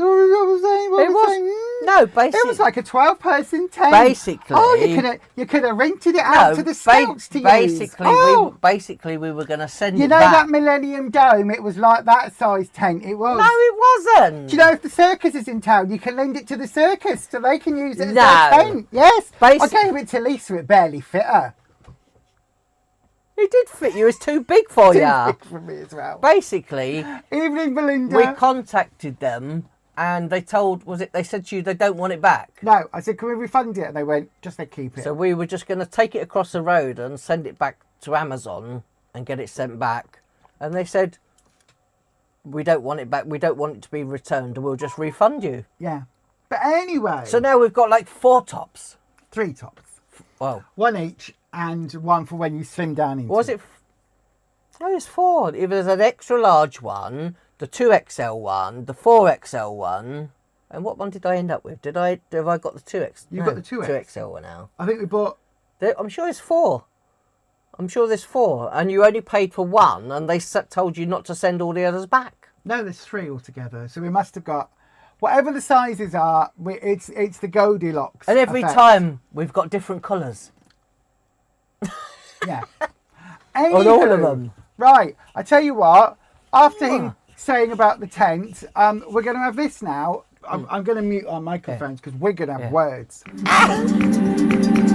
No, basically. It was like a 12-person tent. Basically. Oh, you could have rented it out to the scouts to use. Basically, we were going to send you it know back. that Millennium Dome? It was like that size tent. It was. No, it wasn't. Do you know if the circus is in town, you can lend it to the circus so they can use it as their tent? Yes. I gave it to Lisa. It barely fit her. It did fit you. It's too big for you. Too big for me as well. Basically, evening, Belinda. We contacted them and they they said to you they don't want it back? No, I said, can we refund it? And they went, just they keep it. So we were just going to take it across the road and send it back to Amazon and get it sent back. And they said, we don't want it back. We don't want it to be returned. We'll just refund you. Yeah. But anyway. So now we've got like 4 tops. 3 tops. Wow. 1 each and 1 for when you slim down into Was it? No, it's 4. If there's an extra large one, the 2XL one, the 4XL one, and what one did I end up with? Have I got the 2X? You've got the 2X. 2XL one now. I think we bought... I'm sure it's 4. I'm sure there's 4, and you only paid for 1, and they told you not to send all the others back. No, there's 3 altogether. So we must have got whatever the sizes are. It's the Goldilocks. And every effect. time we've got different colours. Yeah. On all of them. Right. I tell you what. After him saying about the tent, we're going to have this now. I'm going to mute our microphones because we're going to have words.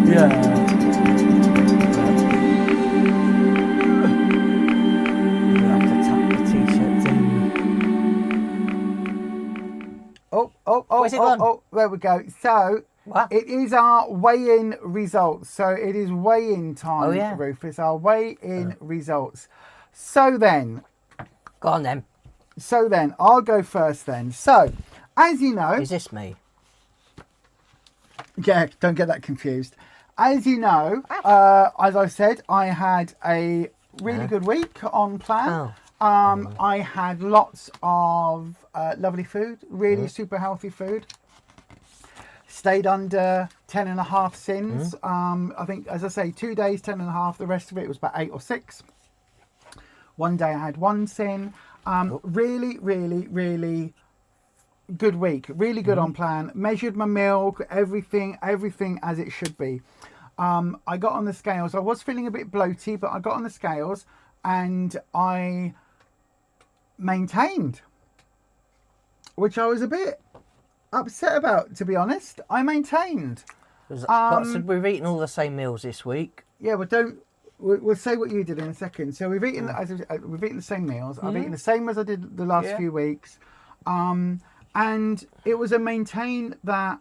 Yeah. Where's it gone? There we go. So What? it is our weigh-in results. So it is weigh-in time, Rufus. Our weigh-in results. So then. Go on then. So then, I'll go first then. So, as you know. Is this me? Yeah, don't get that confused. As you know, as I said, I had a really good week on plan. I had lots of lovely food, really super healthy food. Stayed under 10.5 sins. I think, as I say, 2 days, 10.5. The rest of it was about 8 or 6. One day I had 1 sin. Really, really, really good week. Really good on plan. Measured my milk, everything as it should be. I got on the scales. I was feeling a bit bloaty, but I got on the scales and I maintained, which I was a bit upset about, to be honest. I maintained. So we've eaten all the same meals this week. Yeah, but we'll say what you did in a second. So we've eaten we've eaten the same meals. I've eaten the same as I did the last few weeks, and it was a maintain that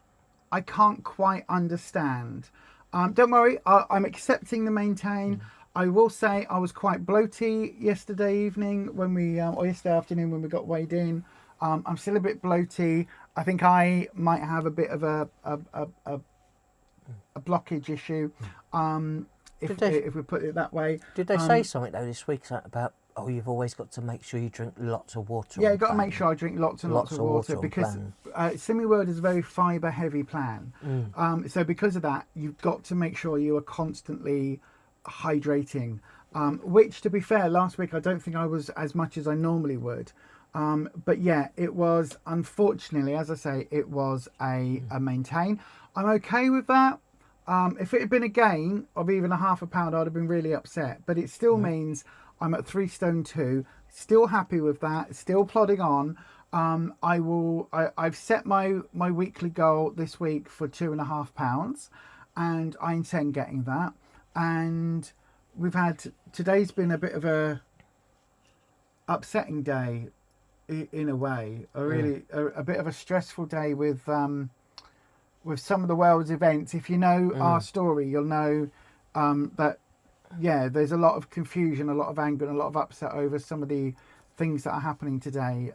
I can't quite understand. Don't worry, I'm accepting the maintain. I will say I was quite bloaty yesterday evening or yesterday afternoon when we got weighed in. I'm still a bit bloaty. I think I might have a bit of a blockage issue. If we put it that way. Did they say something though this week about you've always got to make sure you drink lots of water? Yeah, you've got to make sure I drink lots and lots of water because SimiWorld is a very fibre heavy plan. So because of that, you've got to make sure you are constantly hydrating, which, to be fair, last week I don't think I was as much as I normally would. But yeah, it was, unfortunately, as I say, it was a maintain. I'm okay with that. If it had been a gain of even a half a pound, I'd have been really upset. But it still means I'm at 3 stone 2. Still happy with that. Still plodding on. I've set my weekly goal this week for 2.5 pounds, and I intend getting that. And today's been a bit of a upsetting day in a way. A bit of a stressful day with some of the world's events. If you know our story, you'll know that there's a lot of confusion, a lot of anger, and a lot of upset over some of the things that are happening today.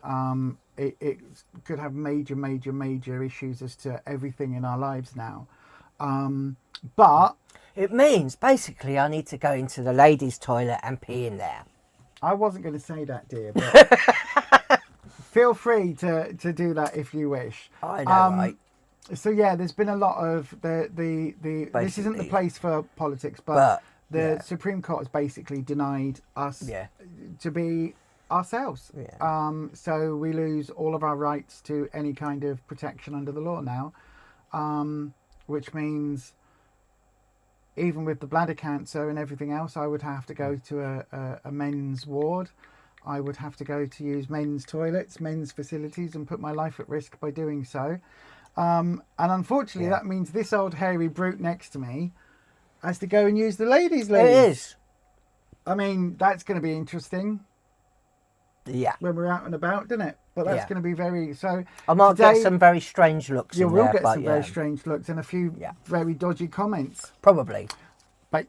It could have major issues as to everything in our lives now. But it means basically I need to go into the ladies' toilet and pee in there. I wasn't going to say that, dear, but feel free to do that if you wish. I know, right? So yeah, there's been a lot of the this isn't the place for politics, but the Supreme Court has basically denied us to be ourselves. So we lose all of our rights to any kind of protection under the law now, which means even with the bladder cancer and everything else, I would have to go to a men's ward. I would have to go to use men's toilets, men's facilities, and put my life at risk by doing so. And unfortunately, that means this old hairy brute next to me has to go and use the ladies' loo. It is. I mean, that's going to be interesting. Yeah. When we're out and about, doesn't it? But that's going to be very... So I might get some very strange looks in there. You will get some very strange looks and a few very dodgy comments. Probably. But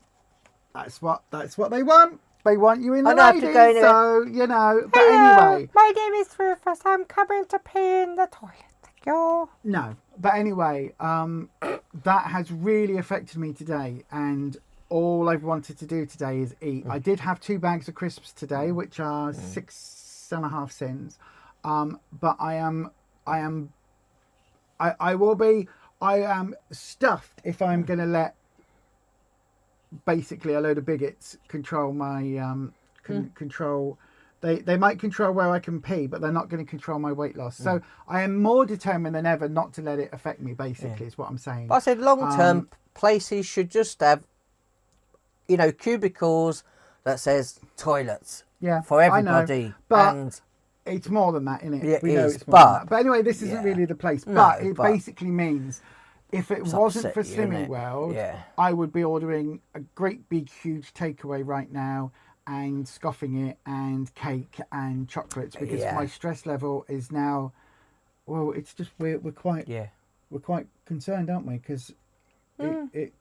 that's what they want. They want you in the ladies, so, you know. But anyway... My name is Rufus. I'm coming to pee in the toilet. Thank you. No. But anyway, that has really affected me today. And all I've wanted to do today is eat. I did have 2 bags of crisps today, which are 6.5 cents. But I am stuffed if I'm going to let basically a load of bigots control my control. They might control where I can pee, but they're not going to control my weight loss. So I am more determined than ever not to let it affect me, basically, is what I'm saying. But I said long term, places should just have, you know, cubicles that says toilets for everybody. I know, but and it's more than that, isn't it? Yeah, we it know is, it's more than but that. But anyway, this isn't really the place. No, but it but basically means if it wasn't for upset you, Slimming innit? World, Yeah. I would be ordering a great big huge takeaway right now and scoffing it and cake and chocolates because my stress level is now, well, it's just we're quite concerned, aren't we? Because it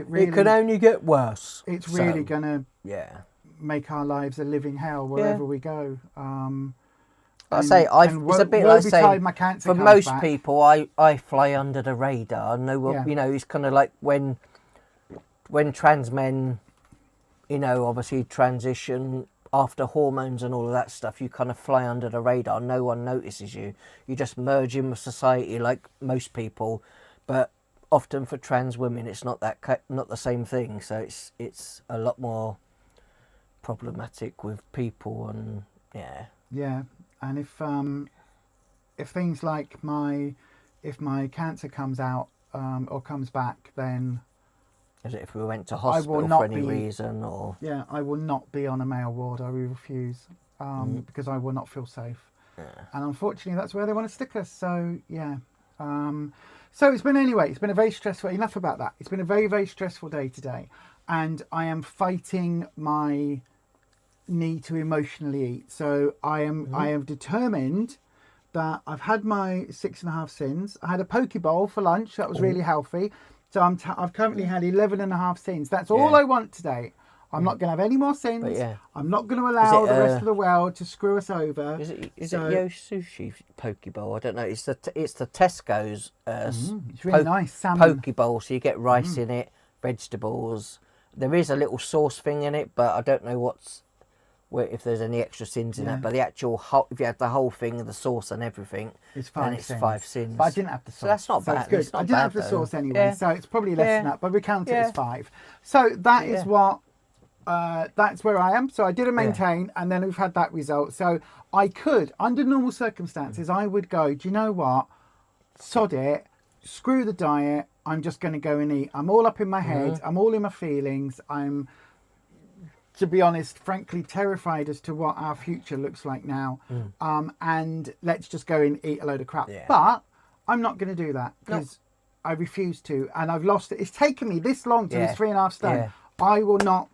really, it can only get worse. It's really gonna yeah make our lives a living hell wherever we go. It's a bit like saying, for most people, I fly under the radar. No one, you know, it's kind of like when trans men, you know, obviously transition after hormones and all of that stuff, you kind of fly under the radar. No one notices you. You just merge in with society like most people. But often for trans women, it's not the same thing. So it's a lot more problematic with people and yeah. And if things like if my cancer comes out or comes back, then is it if we went to hospital for any reason or I will not be on a male ward. I will refuse because I will not feel safe. And unfortunately, that's where they want to stick us. So so it's been a very stressful. Enough about that. It's been a very, very stressful day today, and I am fighting my need to emotionally eat. So I am determined that I've had my 6.5 sins. I had a poke bowl for lunch. That was really healthy. So I've currently had 11.5 sins. That's all I want today. I'm not going to have any more sins. I'm not going to allow the rest of the world to screw us over. Is it Yo Sushi poke bowl? I don't know. It's the Tesco's it's really nice salmon poke bowl. So you get rice in it, vegetables. There is a little sauce thing in it, but I don't know if there's any extra sins in it. But the actual if you had the whole thing, the sauce and everything, it's 5 sins. But I didn't have the sauce. So that's not bad. It's good. I didn't have the sauce anyway, so it's probably less than that. But we count it as 5. So that is what. That's where I am. So I did a maintain, and then we've had that result. So I could, under normal circumstances, I would go, do you know what? Sod it. Screw the diet. I'm just going to go and eat. I'm all up in my head. I'm all in my feelings. I'm, to be honest, frankly terrified as to what our future looks like now. And let's just go and eat a load of crap. But I'm not going to do that because I refuse to. And I've lost it. It's taken me this long to lose 3.5 stone. I will not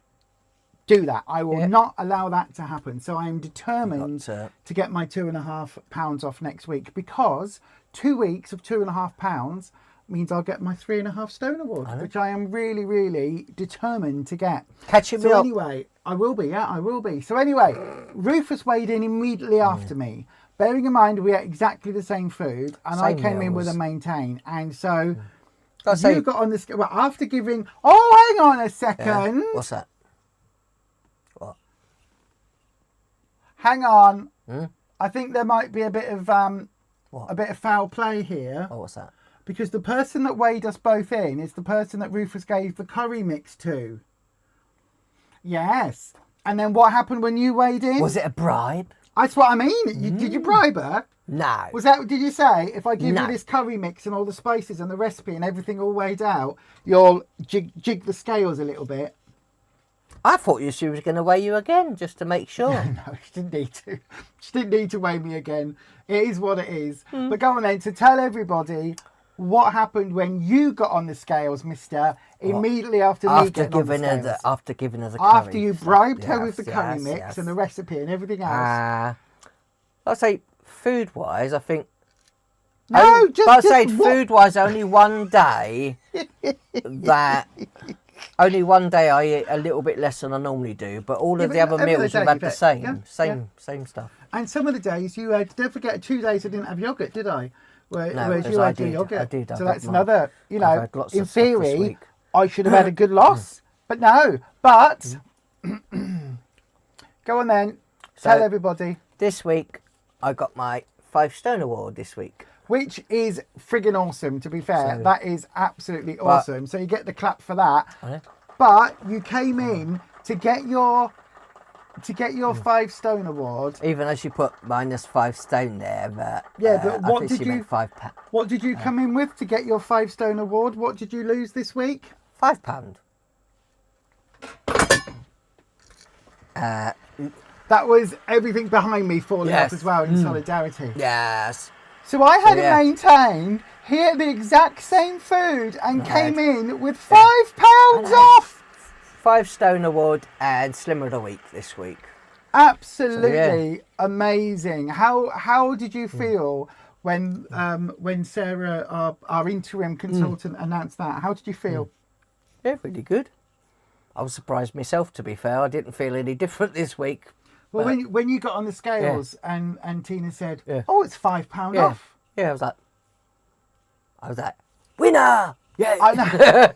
do that. I will not allow that to happen. So I am determined to get my 2.5 pounds off next week, because 2 weeks of 2.5 pounds means I'll get my 3.5 stone award, which I am really, really determined to get. Catching me up. Anyway, I will be. I will be. So anyway, Rufus weighed in immediately after me. Bearing in mind we ate exactly the same food, and I came in with a maintain, and so you got on this. Well, after giving. Oh, hang on a second. What's that? What? Hang on. I think there might be a bit of foul play here. Oh, what's that? Because the person that weighed us both in is the person that Rufus gave the curry mix to. Yes. And then what happened when you weighed in? Was it a bribe? That's what I mean. Did you bribe her? No. Did you say, if I give you this curry mix and all the spices and the recipe and everything all weighed out, you'll jig the scales a little bit? I thought she was going to weigh you again, just to make sure. No, she didn't need to. She didn't need to weigh me again. It is what it is. But go on then, to tell everybody what happened when you got on the scales, mister, immediately after me getting on the scales. After giving her the curry. After you bribed her with the curry mix and the recipe and everything else. I'd say food-wise, I think... No, food-wise, only one day that... Only one day I eat a little bit less than I normally do, but all of the other meals have had the same stuff. And some of the days you had, don't forget, 2 days I didn't have yogurt, did I? Whereas you had your yogurt. I did. So that's another, in theory, I should have had a good loss, but no. But, go on then, tell everybody. This week, I got my 5 Stone Award this week. Which is friggin' awesome, to be fair. That is absolutely awesome. So you get the clap for that. But you came in to get your 5 stone award. Even as you put -5 stone there, but Yeah, but I what think did she you? meant £5. What did you come in with to get your 5 stone award? What did you lose this week? £5. That was everything behind me falling Yes. off as well in solidarity. Yes. So I had yeah. to maintain. He ate the exact same food and came in with £5 off. 5 stone award and Slimmer of the Week this week. Absolutely amazing. How did you feel when Sarah, our interim consultant, announced that? How did you feel? Yeah, really good. I was surprised myself, to be fair. I didn't feel any different this week. Well, when you got on the scales and Tina said, "Oh, it's £5 off." Yeah, I was like, winner! Yeah, I know.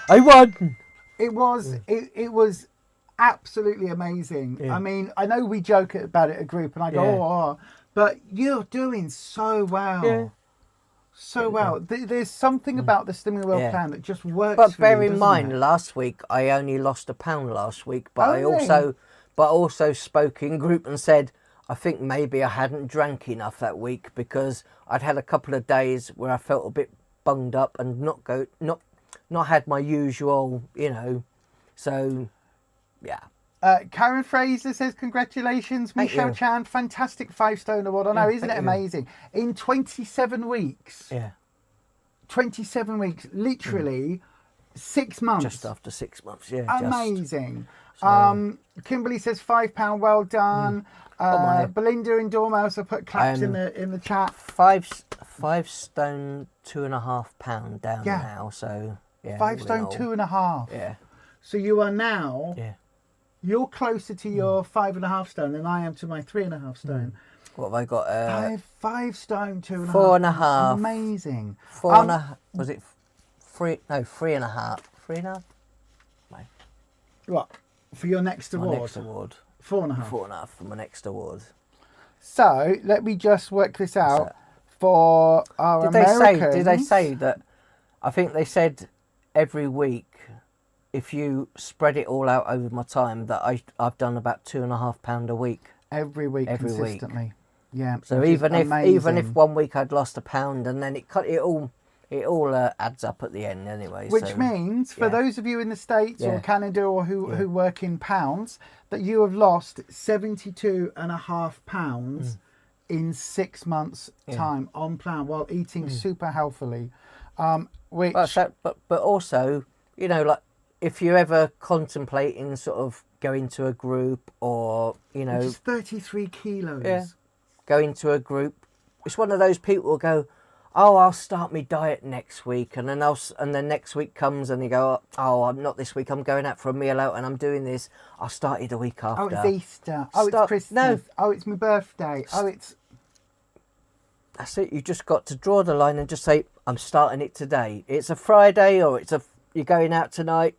I won. It was absolutely amazing. Yeah. I mean, I know we joke about it at group, and I go, oh, but you're doing so well. Yeah. So well. There's something about the Slimming Well plan that just works. But for bear you, in doesn't mind, it? last week I only lost £1 last week, but I Really? also spoke in group and said I think maybe I hadn't drank enough that week because I'd had a couple of days where I felt a bit bunged up and not had my usual, So, yeah. Karen Fraser says, congratulations, Michelle Chan, fantastic 5 stone award. I know, isn't it amazing? In 27 weeks. Yeah. 27 weeks, literally 6 months. Just after 6 months, yeah. Amazing. Kimberly says £5, well done. Belinda and Dormouse have put claps in the chat. 5 stone, £2.5 down now, so yeah. 5 stone, 2.5. Yeah. So you are now. Yeah. You're closer to your 5.5 stone than I am to my 3.5 stone. What have I got? 5 stone, 2.5. 4.5. Amazing. 4.5. Was it 3? No, 3.5. 3.5. No. What for your next My award? next award. 4.5. 4.5 for my next award. So let me just work this out for our Americans. Did they say that? I think they said every week, if you spread it all out over my time, that I've done about £2.5 a week. Every week consistently. Yeah. So even if 1 week I'd lost £1 and then it all adds up at the end anyway. Which means for those of you in the States or Canada or who work in pounds, that you have lost £72.5 in 6 months time on plan while eating super healthily. But also, like if you're ever contemplating sort of going to a group or which is 33 kilos. Yeah. Going to a group, it's one of those people who go, oh, I'll start my diet next week, and then next week comes and you go, oh, I'm not this week, I'm going out for a meal out and I'm doing this. I'll start it the week after. Oh, it's Easter. Oh, it's Christmas. No. Oh, it's my birthday. Oh, it's... That's it. You just got to draw the line and just say, I'm starting it today. It's a Friday or you're going out tonight.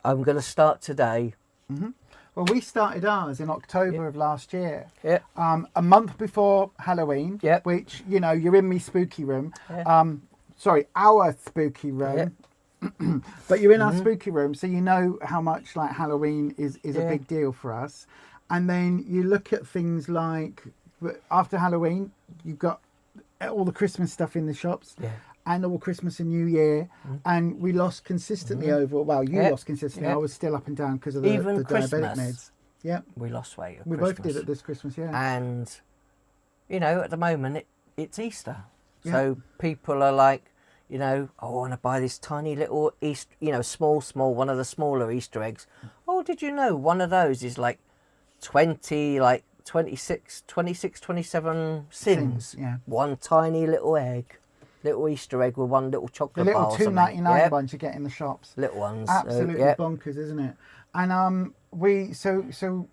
I'm going to start today. Mm-hmm. Well, we started ours in October of last year. Yeah. A month before Halloween. Yeah. Which, you're in me spooky room. Yeah. Sorry, our spooky room. Yeah. But you're in our spooky room, so you know how much like Halloween is a big deal for us. And then you look at things like after Halloween, you've got all the Christmas stuff in the shops. Yeah. And all Christmas and New Year, and we lost consistently over. Well, you lost consistently. I was still up and down because of the diabetic meds. Yeah, we lost weight. We both did it this Christmas. Yeah, and at the moment it's Easter, so people are like, I want to buy this tiny little small one of the smaller Easter eggs. Oh, did you know one of those is like 26, 27 sins? Yeah, one tiny little egg. Little Easter egg with one little chocolate bar. The little $2.99 ones you get in the shops. Little ones. Absolutely bonkers, isn't it? And so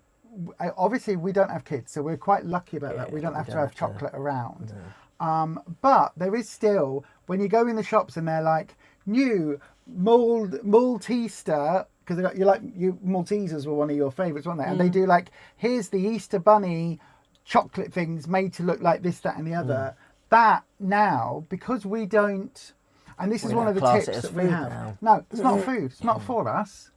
obviously we don't have kids, so we're quite lucky about that. We don't have to have chocolate around. No. But there is still, when you go in the shops and they're like, new Malteser, because Maltesers were one of your favourites, weren't they? And they do like, here's the Easter bunny chocolate things made to look like this, that and the other. That now, because we don't, and this is one of the tips that we have. No, it's not food. It's not for us.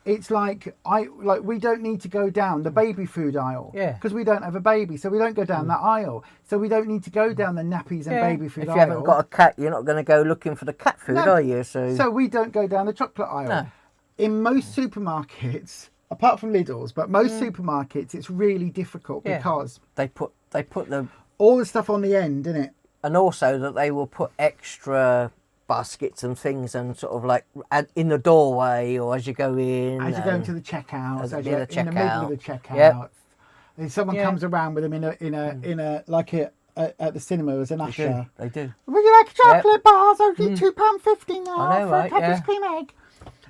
it's like we don't need to go down the baby food aisle. Yeah. Because we don't have a baby, so we don't go down that aisle. So we don't need to go down the nappies and baby food aisle. If you haven't got a cat, you're not going to go looking for the cat food, are you? So we don't go down the chocolate aisle. No. In most supermarkets, apart from Lidl's, but most supermarkets, it's really difficult because they put the all the stuff on the end, innit? And also that they will put extra baskets and things and sort of like in the doorway or as you go in. As you go into the checkout, as you're in the middle of the checkout. Yep. And someone comes around with them in a like at the cinema as an usher. They do. Would you like chocolate bars? Only £2.50 now I know, for right, a Cadbury's cream egg.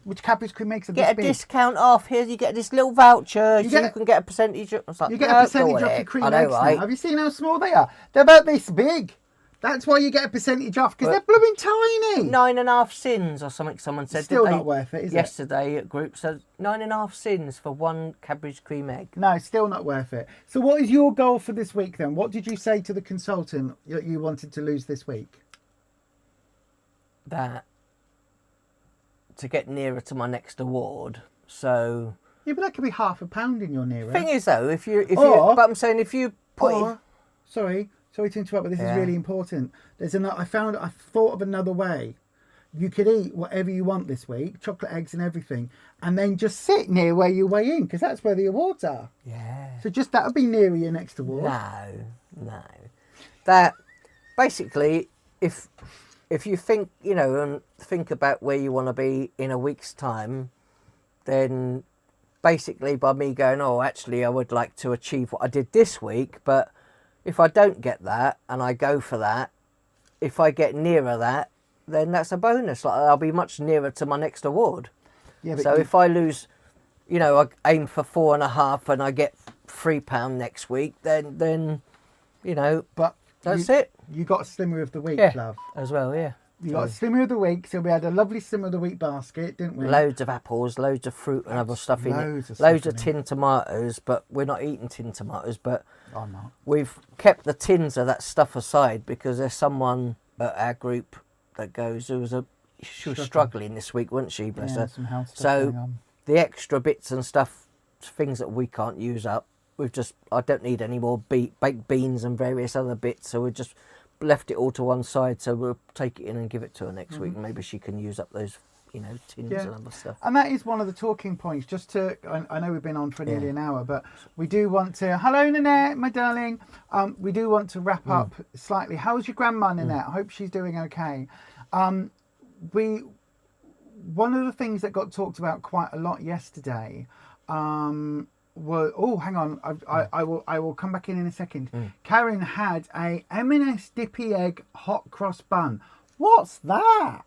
Which Cadbury's cream eggs are get a big. discount off. Here you get this little voucher. You can get a percentage. Like, you get a percentage off your cream eggs right? now. Have you seen how small they are? They're about this big. That's why you get a percentage off, because they're blooming tiny. 9.5 sins or something someone said. Still not worth it, is it? Yesterday at group said 9.5 sins for one Cadbury's cream egg. No, still not worth it. So what is your goal for this week then? What did you say to the consultant that you wanted to lose this week? That to get nearer to my next award. So yeah, but that could be £0.5 in your nearer. Thing is though, but I'm saying if you put sorry to interrupt, but this is really important. I thought of another way. You could eat whatever you want this week, chocolate eggs and everything, and then just sit near where you weigh in, because that's where the awards are. Yeah. So just that would be nearer your next award. No. That basically, if you think, and think about where you want to be in a week's time, then basically by me going, actually I would like to achieve what I did this week, but if I don't get that and I go for that, if I get nearer that, then that's a bonus. Like I'll be much nearer to my next award. Yeah. So if I lose, I aim for 4.5 and I get £3 next week, then But that's it. You got Slimmer of the Week, love. As well, yeah. You got Slimmer of the Week, so we had a lovely Slimmer of the Week basket, didn't we? Loads of apples, loads of fruit and other stuff in it. Loads of tin tomatoes, but we're not eating tin tomatoes, but I'm not. We've kept the tins of that stuff aside because there's someone at our group that goes, she was struggling this week, wasn't she? Bless her. Some health stuff so going on. The extra bits and stuff, things that we can't use up, I don't need any more baked beans and various other bits, so we just left it all to one side, so we'll take it in and give it to her next week, and maybe she can use up those tins and other stuff. And that is one of the talking points. I know we've been on for nearly an hour, but we do want to, hello Nanette, my darling, we do want to wrap up slightly. How's your grandma, Nanette? I hope she's doing okay. One of the things that got talked about quite a lot yesterday hang on, I will come back in a second. Karen had a M&S dippy egg hot cross bun. What's that?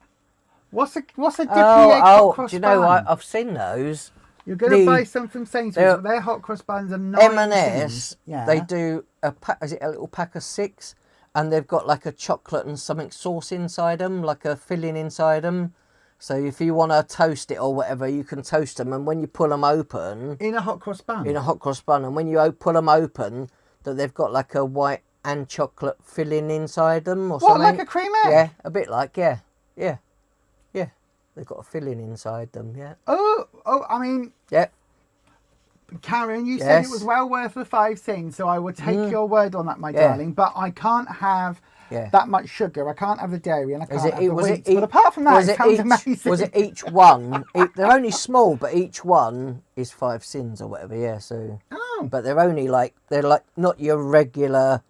What's a dippy egg hot cross bun? Do you know what? I've seen those. You're going to buy some from Sainsbury's, but their hot cross buns are nice. M&S, they do a pack, is it a little pack of 6? And they've got like a chocolate and something sauce inside them, like a filling inside them. So if you want to toast it or whatever, you can toast them. And when you pull them open... In a hot cross bun? In a hot cross bun. And when you pull them open, that they've got like a white and chocolate filling inside them or something. What, like a cream egg? Yeah, a bit like, yeah. They've got a filling inside them, yeah. I mean... Yeah. Karen, you said it was well worth the 5 cents, so I will take your word on that, my darling. But I can't have that much sugar. I can't have the dairy, and I can't have the wheat. But apart from that, it sounds amazing. Was it each one? They're only small, but each one is 5 cents or whatever. Yeah. So. Oh. But they're like not your regular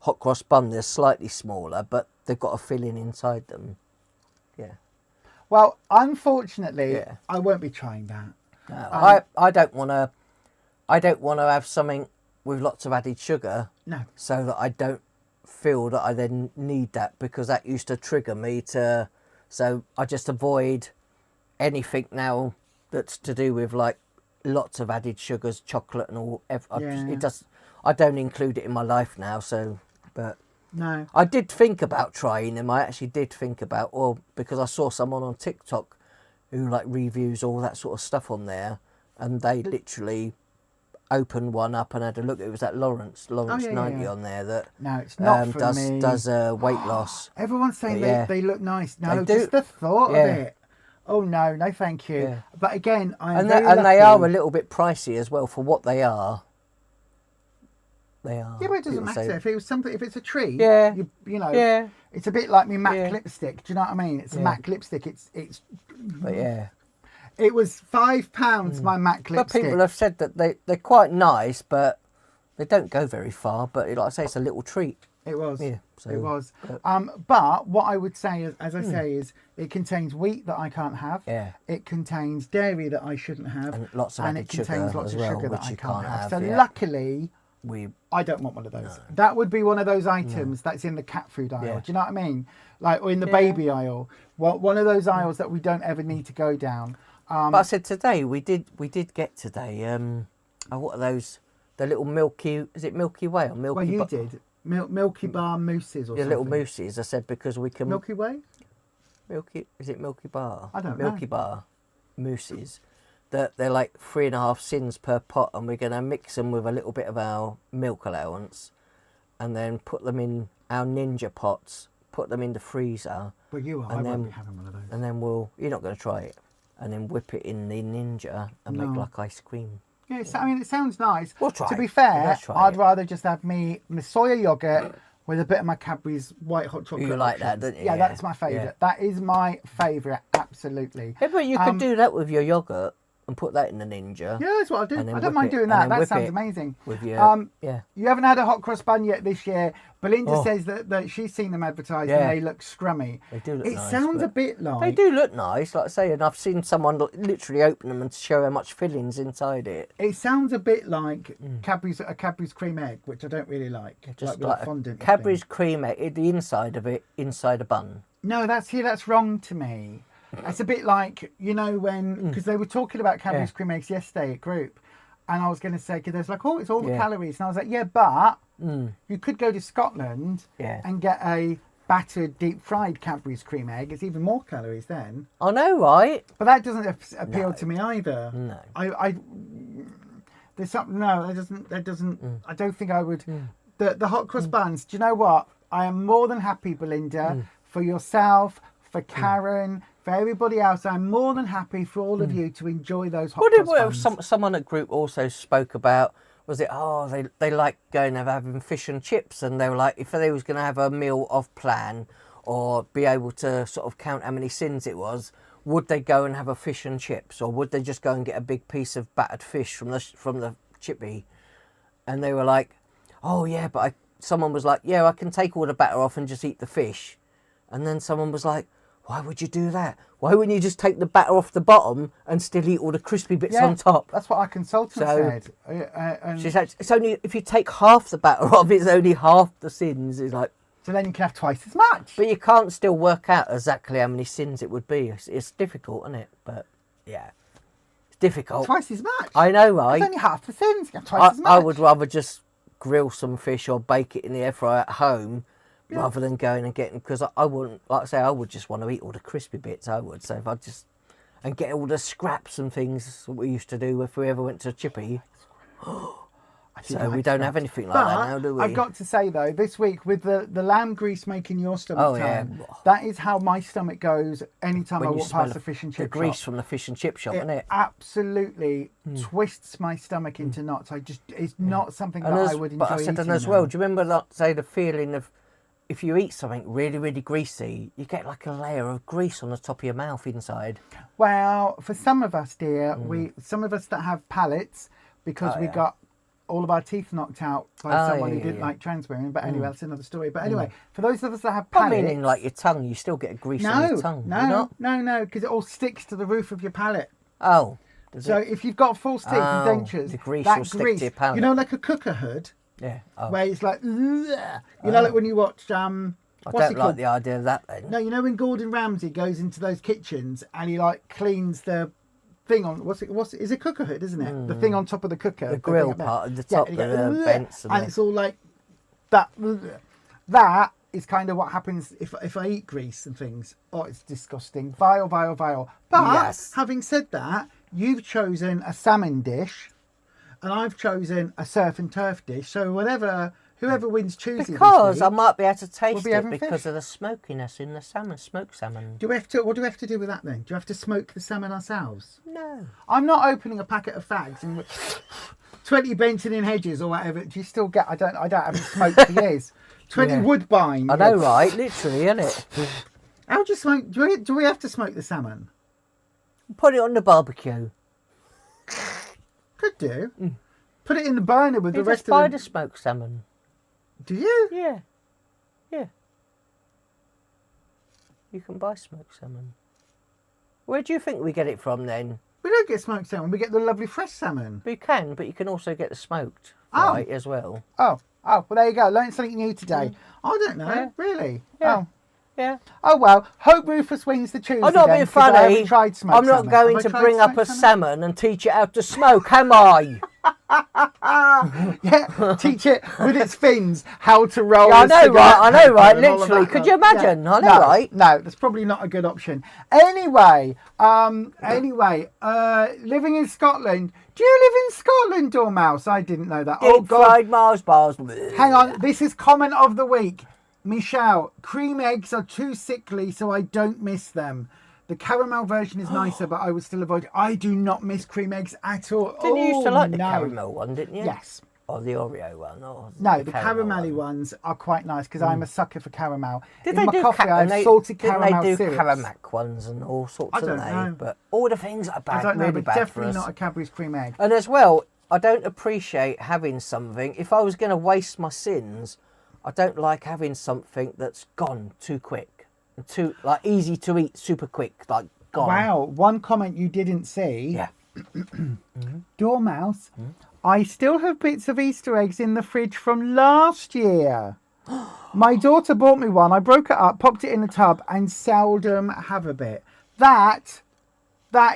hot cross bun. They're slightly smaller, but they've got a filling inside them. Yeah. Well, unfortunately, I won't be trying that. No, I don't want to. I don't want to have something with lots of added sugar. No. So that I don't feel that I then need that, because that used to trigger me to. So I just avoid anything now that's to do with like lots of added sugars, chocolate and all. I don't include it in my life now. So, but. No. I did think about trying them. I actually did think about, because I saw someone on TikTok who like reviews all that sort of stuff on there, and they literally opened one up and had a look. It was that Lawrence 90 on there that no, it's not for me. Does weight loss. Everyone's saying they look nice. No, just the thought of it. Oh no, no, thank you. Yeah. But again, And they are a little bit pricey as well for what they are. They are. Yeah, but it doesn't People matter say- if it was something. If it's a treat, Yeah. you know, Yeah. it's a bit like me MAC Yeah. lipstick. Do you know what I mean? It's a MAC lipstick. It's. But yeah. It was £5 my MAC But lipstick. people have said that they're quite nice, but they don't go very far. But like I say, it's a little treat. It was. Yeah, so, it was. But what I would say, is, as I say, is it contains wheat that I can't have. Yeah. It contains dairy that I shouldn't have. And lots of and added it contains sugar lots as of well, sugar that which I you can't can't have. have, So yeah. luckily, We I don't want one of those. That would be one of those items that's in the cat food aisle. Yeah. Do you know what I mean? Like, or in the baby aisle. Well, one of those aisles that we don't ever need to go down. But I said today we did get today. What are those? The little Milky. Is it Milky Way or Milky? Well, you did. Milky Bar mousses or The something. little mousses. I said because we can. Milky Way? Milky. Is it Milky Bar? I don't know. Milky Bar mousses. They're like 3.5 cents per pot, and we're gonna mix them with a little bit of our milk allowance, and then put them in our Ninja pots. Put them in the freezer. Well, you are. I And won't then- be having one of those. And then you're not going to try it. And then whip it in the Ninja and make No. like ice cream. Yeah, I mean, it sounds nice. We'll try To be it. fair, Let's try I'd it. rather just have my soya yogurt with a bit of my Cadbury's white hot chocolate. You like that, options. don't you? Yeah, Yeah, that's my favourite. yeah. That is my favourite, absolutely. Yeah, but you could do that with your yogurt and put that in the Ninja. Yeah, that's what I'll do. And then I don't whip mind it- doing and that. then That whip sounds it amazing. With your, yeah. You haven't had a hot cross bun yet this year. Belinda Oh. says that she's seen them advertised Yeah. and they look scrummy. They do look It nice, sounds a but- bit like... They do look nice, like I say, and I've seen someone literally open them and show how much fillings inside it. It sounds a bit like Cadbury's cream egg, which I don't really like. Just with like a fondant Cadbury's thing. cream egg, the inside of it, inside a bun. No, that's wrong to me. It's a bit like, you know, when... Because they were talking about Cadbury's cream eggs yesterday at group. And I was going to say, because there's like, oh, it's all the Yeah. calories. And I was like, yeah, but you could go to Scotland Yeah. and get a battered, deep-fried Cadbury's cream egg. It's even more calories then. I know, right? But that doesn't appeal to me either. No. There's something, no, that doesn't, I don't think I would. The hot cross buns, do you know what? I am more than happy, Belinda, for yourself, for Karen, for everybody else. I'm more than happy for all of you to enjoy those hot cross buns. Someone at group also spoke about, was it, they like going and having fish and chips, and they were like, if they was going to have a meal off plan or be able to sort of count how many sins it was, would they go and have a fish and chips, or would they just go and get a big piece of battered fish from the chippy? And they were like, oh yeah, but someone was like, yeah, I can take all the batter off and just eat the fish. And then someone was like, why would you do that? Why wouldn't you just take the batter off the bottom and still eat all the crispy bits on top? That's what our consultant So- said. And She said, it's only, if you take half the batter off, it's only half the sins. It's like, so then you can have twice as much. but you can't still work out exactly how many sins it would be. It's difficult, isn't it? But yeah, it's difficult. Twice as much. I know, right? It's only half the sins. You have twice as much. I would rather just grill some fish or bake it in the air fryer at home rather than going and getting, because I wouldn't, like I say, I would just want to eat all the crispy bits. I would. So if I just, and get all the scraps and things that we used to do if we ever went to a chippy. So we don't have anything like that now, do we? I've got to say though, this week with the lamb grease making your stomach turn, that is how my stomach goes anytime I When you walk smell past the fish and the chip grease shop. from the fish and chip shop, isn't it? Absolutely twists my stomach into knots. It's not something that I would enjoy But I said, eating and as now. well, do you remember that, say, the feeling of, if you eat something really, really greasy, you get like a layer of grease on the top of your mouth inside. Well, for some of us, dear, some of us that have palates, because we got all of our teeth knocked out by someone who didn't like trans women. But anyway, that's another story. But anyway, for those of us that have I palates... mean, like your tongue, you still get a grease on your tongue. Do you not? No, because it all sticks to the roof of your palate. Oh. So if you've got false teeth and dentures, the grease that will stick grease, to your palate. you know, like a cooker hood, Yeah. Oh. where it's like, you know, like when you watch, I what's don't it like called? the idea of that then. No, you know when Gordon Ramsay goes into those kitchens and he like cleans the thing on, is it cooker hood, isn't it? The thing on top of the cooker. The grill thing up there. part at the top, and the vents. and it's all like that. That is kind of what happens if I eat grease and things. Oh, it's disgusting. Vile, vile, vile. But Yes. having said that, you've chosen a salmon dish and I've chosen a surf and turf dish. So whatever Whoever wins Tuesday Because this I week, might be able to taste be it having because fish. of the smokiness in the salmon, smoked salmon. what do we have to do with that then? Do you have to smoke the salmon ourselves? No. I'm not opening a packet of fags and 20 Benson in Hedges or whatever. Do you still get? I haven't smoked for years. 20 Woodbine. I know, right? Literally, isn't it? How do you smoke? Do we have to smoke the salmon? Put it on the barbecue. Could do. Put it in the burner with You the rest just buy of the smoked salmon. Do you? Yeah. Yeah. You can buy smoked salmon. Where do you think we get it from then? We don't get smoked salmon. We get the lovely fresh salmon. You can, but you can also get the smoked, Oh. right, as well. Oh, well, there you go. Learned something new today. I don't know, Yeah. really. Yeah. Oh. Yeah. Oh, well, hope Rufus wins the Tuesday. I'm not then, being 'cause I funny. haven't tried smoked I'm not salmon. going Have I to tried bring up smoked a salmon and teach it how to smoke, am I? Yeah, teach it with its fins how to roll. Yeah, I a know, cigarette right? I know, paper right? and all of Literally. that Could lot. you imagine? Yeah. I know, No, right? No, that's probably not a good option. Anyway, living in Scotland. Do you live in Scotland, Dormouse? I didn't know that. Oh Deep God! fried Mars bars. Hang on. This is comment of the week. Michelle, cream eggs are too sickly, so I don't miss them. The caramel version is nicer, but I would still avoid it. I do not miss cream eggs at all. Didn't you used to like the no. caramel one, didn't you? Yes. Or the Oreo one? Or No, the caramel caramelly one. ones are quite nice because I'm a sucker for caramel. Did In they my do coffee, I have salted caramel Didn't they do syrups. Caramac ones and all sorts, I don't didn't they? know. But all the things are I bad, don't know, really but bad for definitely us. not a Cadbury's cream egg. And as well, I don't appreciate having something. If I was going to waste my sins, I don't like having something that's gone too quick, too easy to eat, super quick, like gone. Wow, one comment you didn't see. Yeah. Dormouse, I still have bits of Easter eggs in the fridge from last year. My daughter bought me one. I broke it up, popped it in the tub, and seldom have a bit. That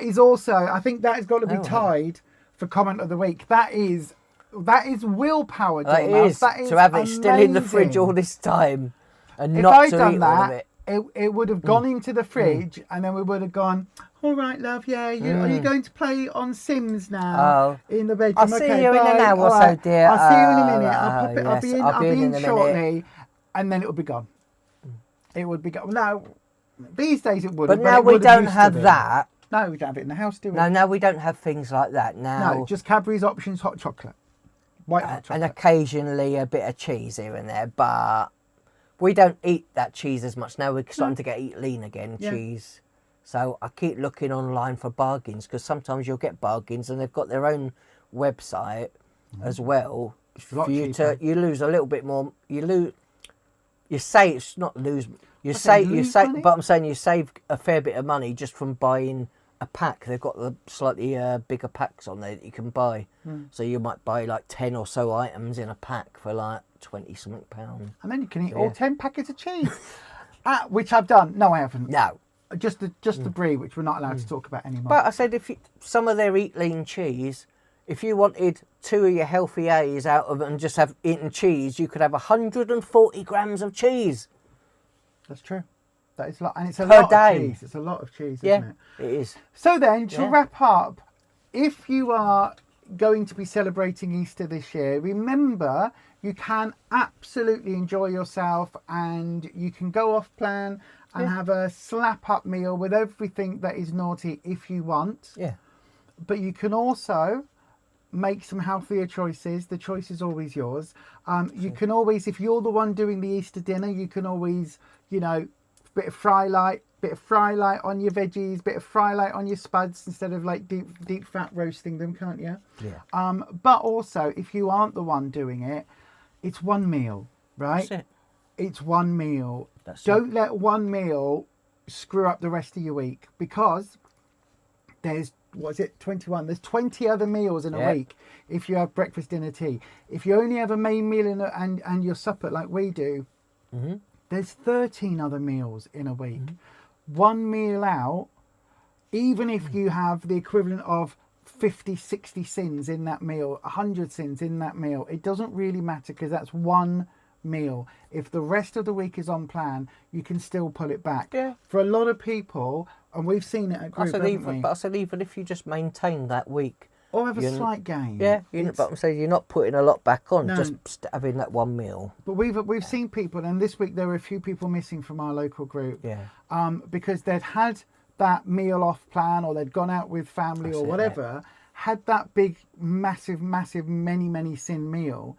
is also, I think that has got to be tied for comment of the week. That is willpower, Dormouse. That is to have it still in the fridge all this time and if not I'd to done eat all of that, it. it would have gone into the fridge, and then we would have gone, all right, love, yeah, are you going to play on Sims now in the bedroom? I'll see okay, you in bye. an hour or All so, dear. I'll see you in a minute. Yes, I'll be in a shortly. minute. And then it would be gone. It would be gone. Now, these days it would. But now we don't have that. No, we don't have it in the house, do we? No, now we don't have things like that. Now, No, just Cadbury's options, hot chocolate, white hot chocolate. and occasionally a bit of cheese here and there, but we don't eat that cheese as much now. We're starting to eat lean again, cheese. So I keep looking online for bargains because sometimes you'll get bargains and they've got their own website as well. For you lose a little bit more. You say it's not lose. You say, money? but I'm saying you save a fair bit of money just from buying a pack. They've got the slightly bigger packs on there that you can buy. So you might buy like 10 or so items in a pack for like 20 something pounds. And then you can eat all 10 packets of cheese, which I've done. No, I haven't. No. Just the brie, which we're not allowed to talk about anymore. But I said some of their eat lean cheese, if you wanted 2 of your healthy A's out of it and just have eaten cheese, you could have 140 grams of cheese. That's true. That is a lot, and it's a Per lot day. of cheese. It's a lot of cheese, Yeah, isn't it? it is. So then, to wrap up, if you are going to be celebrating Easter this year, remember you can absolutely enjoy yourself and you can go off plan and have a slap up meal with everything that is naughty if you want. Yeah. But you can also make some healthier choices. The choice is always yours. You can always, if you're the one doing the Easter dinner, you can always, bit of fry light on your veggies, bit of fry light on your spuds instead of like deep fat roasting them, can't you? Yeah. But also, if you aren't the one doing it, it's one meal, right? That's it. It's one meal. That's Don't let one meal screw up the rest of your week, because there's 21. There's 20 other meals in a week if you have breakfast, dinner, tea. If you only have a main meal and your supper like we do, there's 13 other meals in a week. One meal out, even if you have the equivalent of 50, 60 sins in that meal, 100 sins in that meal, it doesn't really matter because that's one meal. If the rest of the week is on plan, you can still pull it back. Yeah. For a lot of people, and we've seen it at group, haven't we? But I said even if you just maintain that week Or have a slight gain. Yeah, but I'm saying you're not putting a lot back on, No. just having that one meal. But we've seen people, and this week there were a few people missing from our local group. Yeah. Because they'd had that meal off plan, or they'd gone out with family or whatever, had that big, massive, many sin meal,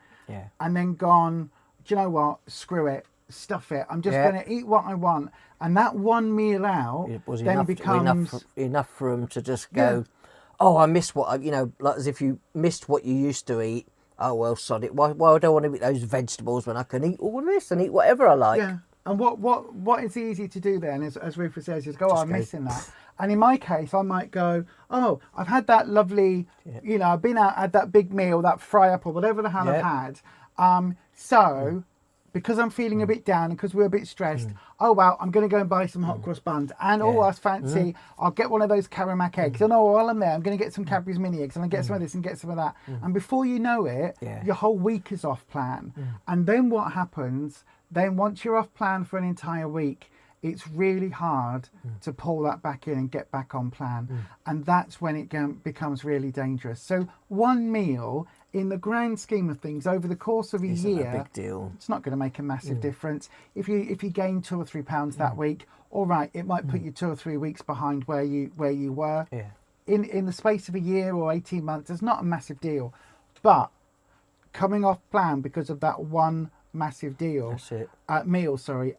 and then gone, do you know what? Screw it, stuff it. I'm just going to eat what I want, and that one meal out then becomes enough for them to just go. Oh, I miss what like as if you missed what you used to eat. Oh well, sod it. Why do I want to eat those vegetables when I can eat all this and eat whatever I like? Yeah. And what is easy to do then, as Rufus says, is go, I'm missing that. And in my case, I might go, oh, I've had that lovely, I've been out, had that big meal, that fry up or whatever the hell I've had. So, because I'm feeling a bit down and because we're a bit stressed, oh, well, I'm going to go and buy some hot cross buns. And, I fancy, I'll get one of those Caramac eggs. And, while I'm there, I'm going to get some Cadbury's mini eggs and I'll get some of this and get some of that. And before you know it, your whole week is off plan. And then what happens, then once you're off plan for an entire week, it's really hard to pull that back in and get back on plan. And that's when it becomes really dangerous. So one meal, in the grand scheme of things, over the course of a year, a big deal. It's not going to make a massive difference. If you gain 2 or 3 pounds that week, all right, it might put you 2 or 3 weeks behind where you were. Yeah. In the space of a year or 18 months, it's not a massive deal. But coming off plan because of that one massive meal,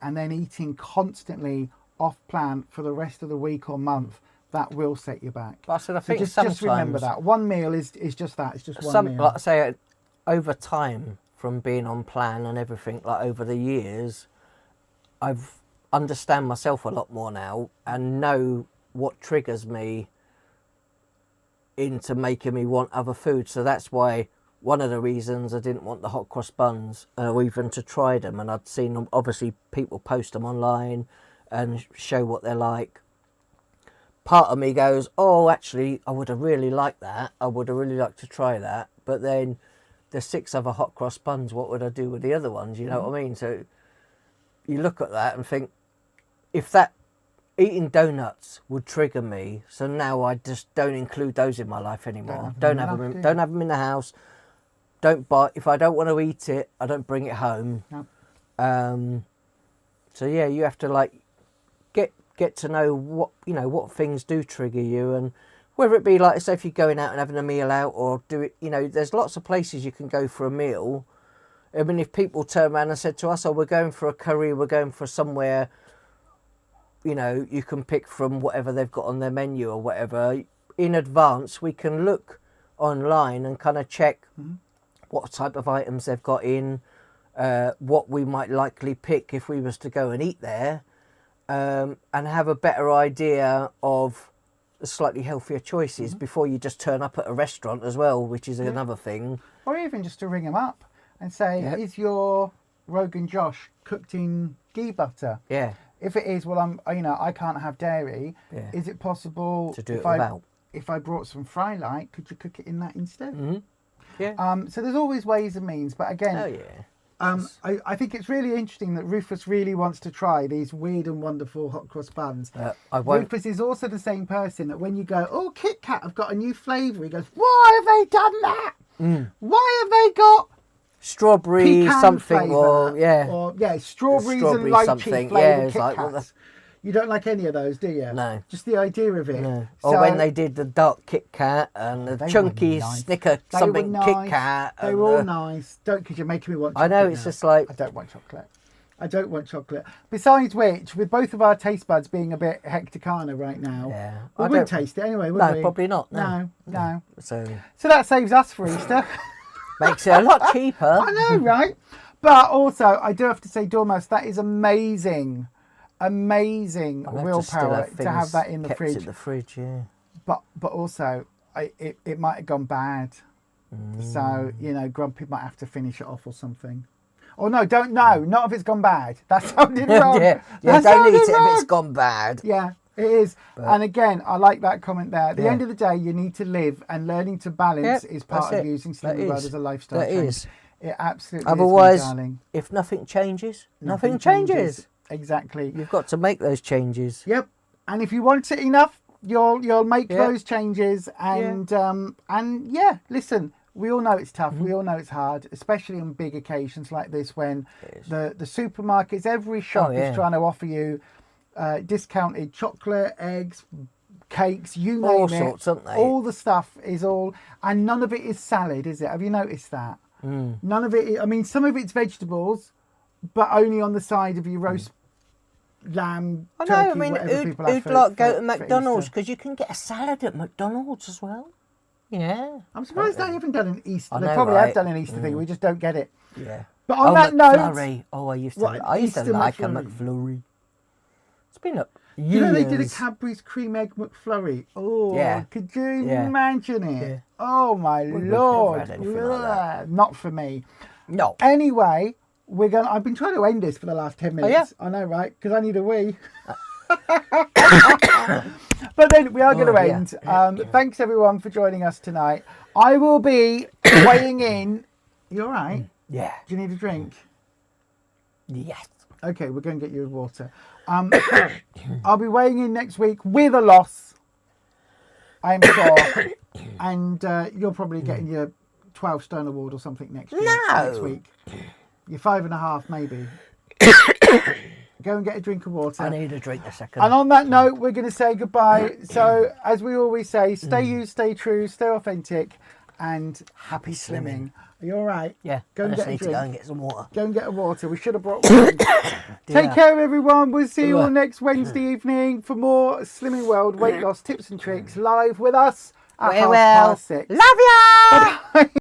and then eating constantly off plan for the rest of the week or month, that will set you back. But I said, I think just remember that one meal is just that. It's just one meal. Like I say, over time, from being on plan and everything, like over the years, I've understand myself a lot more now and know what triggers me into making me want other food. So that's why one of the reasons I didn't want the hot cross buns, or even to try them, and I'd seen them, obviously people post them online and show what they're like. Part of me goes, oh, actually, I would have really liked that. I would have really liked to try that. But then there's 6 other hot cross buns. What would I do with the other ones? You know what I mean? So you look at that and think, if that eating donuts would trigger me, so now I just don't include those in my life anymore. Don't have them in the house. Don't buy. If I don't want to eat it, I don't bring it home. No. So yeah, you have to like get to know what things do trigger you, and whether it be like, say, if you're going out and having a meal out, or do it. There's lots of places you can go for a meal. I mean, if people turn around and said to us, "Oh, we're going for a curry, we're going for somewhere," you can pick from whatever they've got on their menu or whatever. In advance, we can look online and kind of check what type of items they've got in, what we might likely pick if we was to go and eat there, and have a better idea of the slightly healthier choices before you just turn up at a restaurant as well, which is another thing. Or even just to ring them up and say, is your Rogan Josh cooked in ghee butter? Yeah. If it is, well, I can't have dairy. Yeah. Is it possible to do it without? If I brought some fry light, could you cook it in that instead? Mm-hmm. Yeah. So there's always ways and means, but again, I think it's really interesting that Rufus really wants to try these weird and wonderful hot cross buns. Rufus is also the same person that when you go, oh, Kit Kat, I've got a new flavour, he goes, why have they done that? Why have they got strawberry something flavour, or strawberries and lychee flavoured Kit Kats? You don't like any of those, do you? No. Just the idea of it. No. Or when they did the dark Kit Kat and the chunky Snicker something Kit Kat. They were all nice. Because you're making me want chocolate. I know, it's just like... I don't want chocolate. Besides which, with both of our taste buds being a bit hecticana right now, we wouldn't taste it anyway, would we? No, probably not. No. So that saves us for Easter. Makes it a lot cheaper. I know, right? But also, I do have to say, Dormouse, that is amazing willpower to have that in the fridge. In the fridge, yeah. But also, it might have gone bad. So, Grumpy might have to finish it off or something. Oh no, not if it's gone bad. That sounded wrong. Don't eat it if it's gone bad. Yeah, it is. And again, I like that comment there. At the end of the day, you need to live, and learning to balance is part of using Slimming World as a lifestyle change. It absolutely Otherwise, is, my darling. If nothing changes, nothing changes. Exactly. You've got to make those changes. Yep. And if you want it enough, you'll make those changes, and yeah, listen. We all know it's tough. We all know it's hard, especially on big occasions like this when the supermarkets, every shop is trying to offer you discounted chocolate, eggs, cakes, you name all it. Sorts, aren't they? All the stuff is all, and none of it is salad, is it? Have you noticed that? None of it. I mean, some of it's vegetables, but only on the side of your roast lamb, turkey, I mean, who'd like go to McDonald's, because you can get a salad at McDonald's as well. Yeah. I'm surprised they haven't done an Easter. They know, probably right? have done an Easter thing. We just don't get it. Yeah. But on that note, McFlurry. Oh, I used to like a McFlurry. It's been up. You know they did a Cadbury's cream egg McFlurry. Oh, Yeah. Could you imagine it? Yeah. Oh my Lord! never had anything like that. Not for me. No. Anyway, I've been trying to end this for the last 10 minutes. yeah? I know, right? Because I need a wee. But then we are going to end. Thanks everyone for joining us tonight. I will be weighing in. You all right? Yeah. Do you need a drink? Yes. Okay, we're going to get you water. I'll be weighing in next week with a loss, I am sure. And you're probably getting your 12 stone award or something next week. Your 5.5 maybe. Go and get a drink of water. I need a drink a second. And on that note, we're going to say goodbye. So, as we always say, stay you, stay true, stay authentic, and happy slimming. Are you all right? Yeah. Go and get a drink. Go and get some water. Go and get a water. We should have brought one. Take care, everyone. We'll see you all next Wednesday evening for more Slimming World weight loss tips and tricks live with us at 6:30. Love ya! Bye-bye.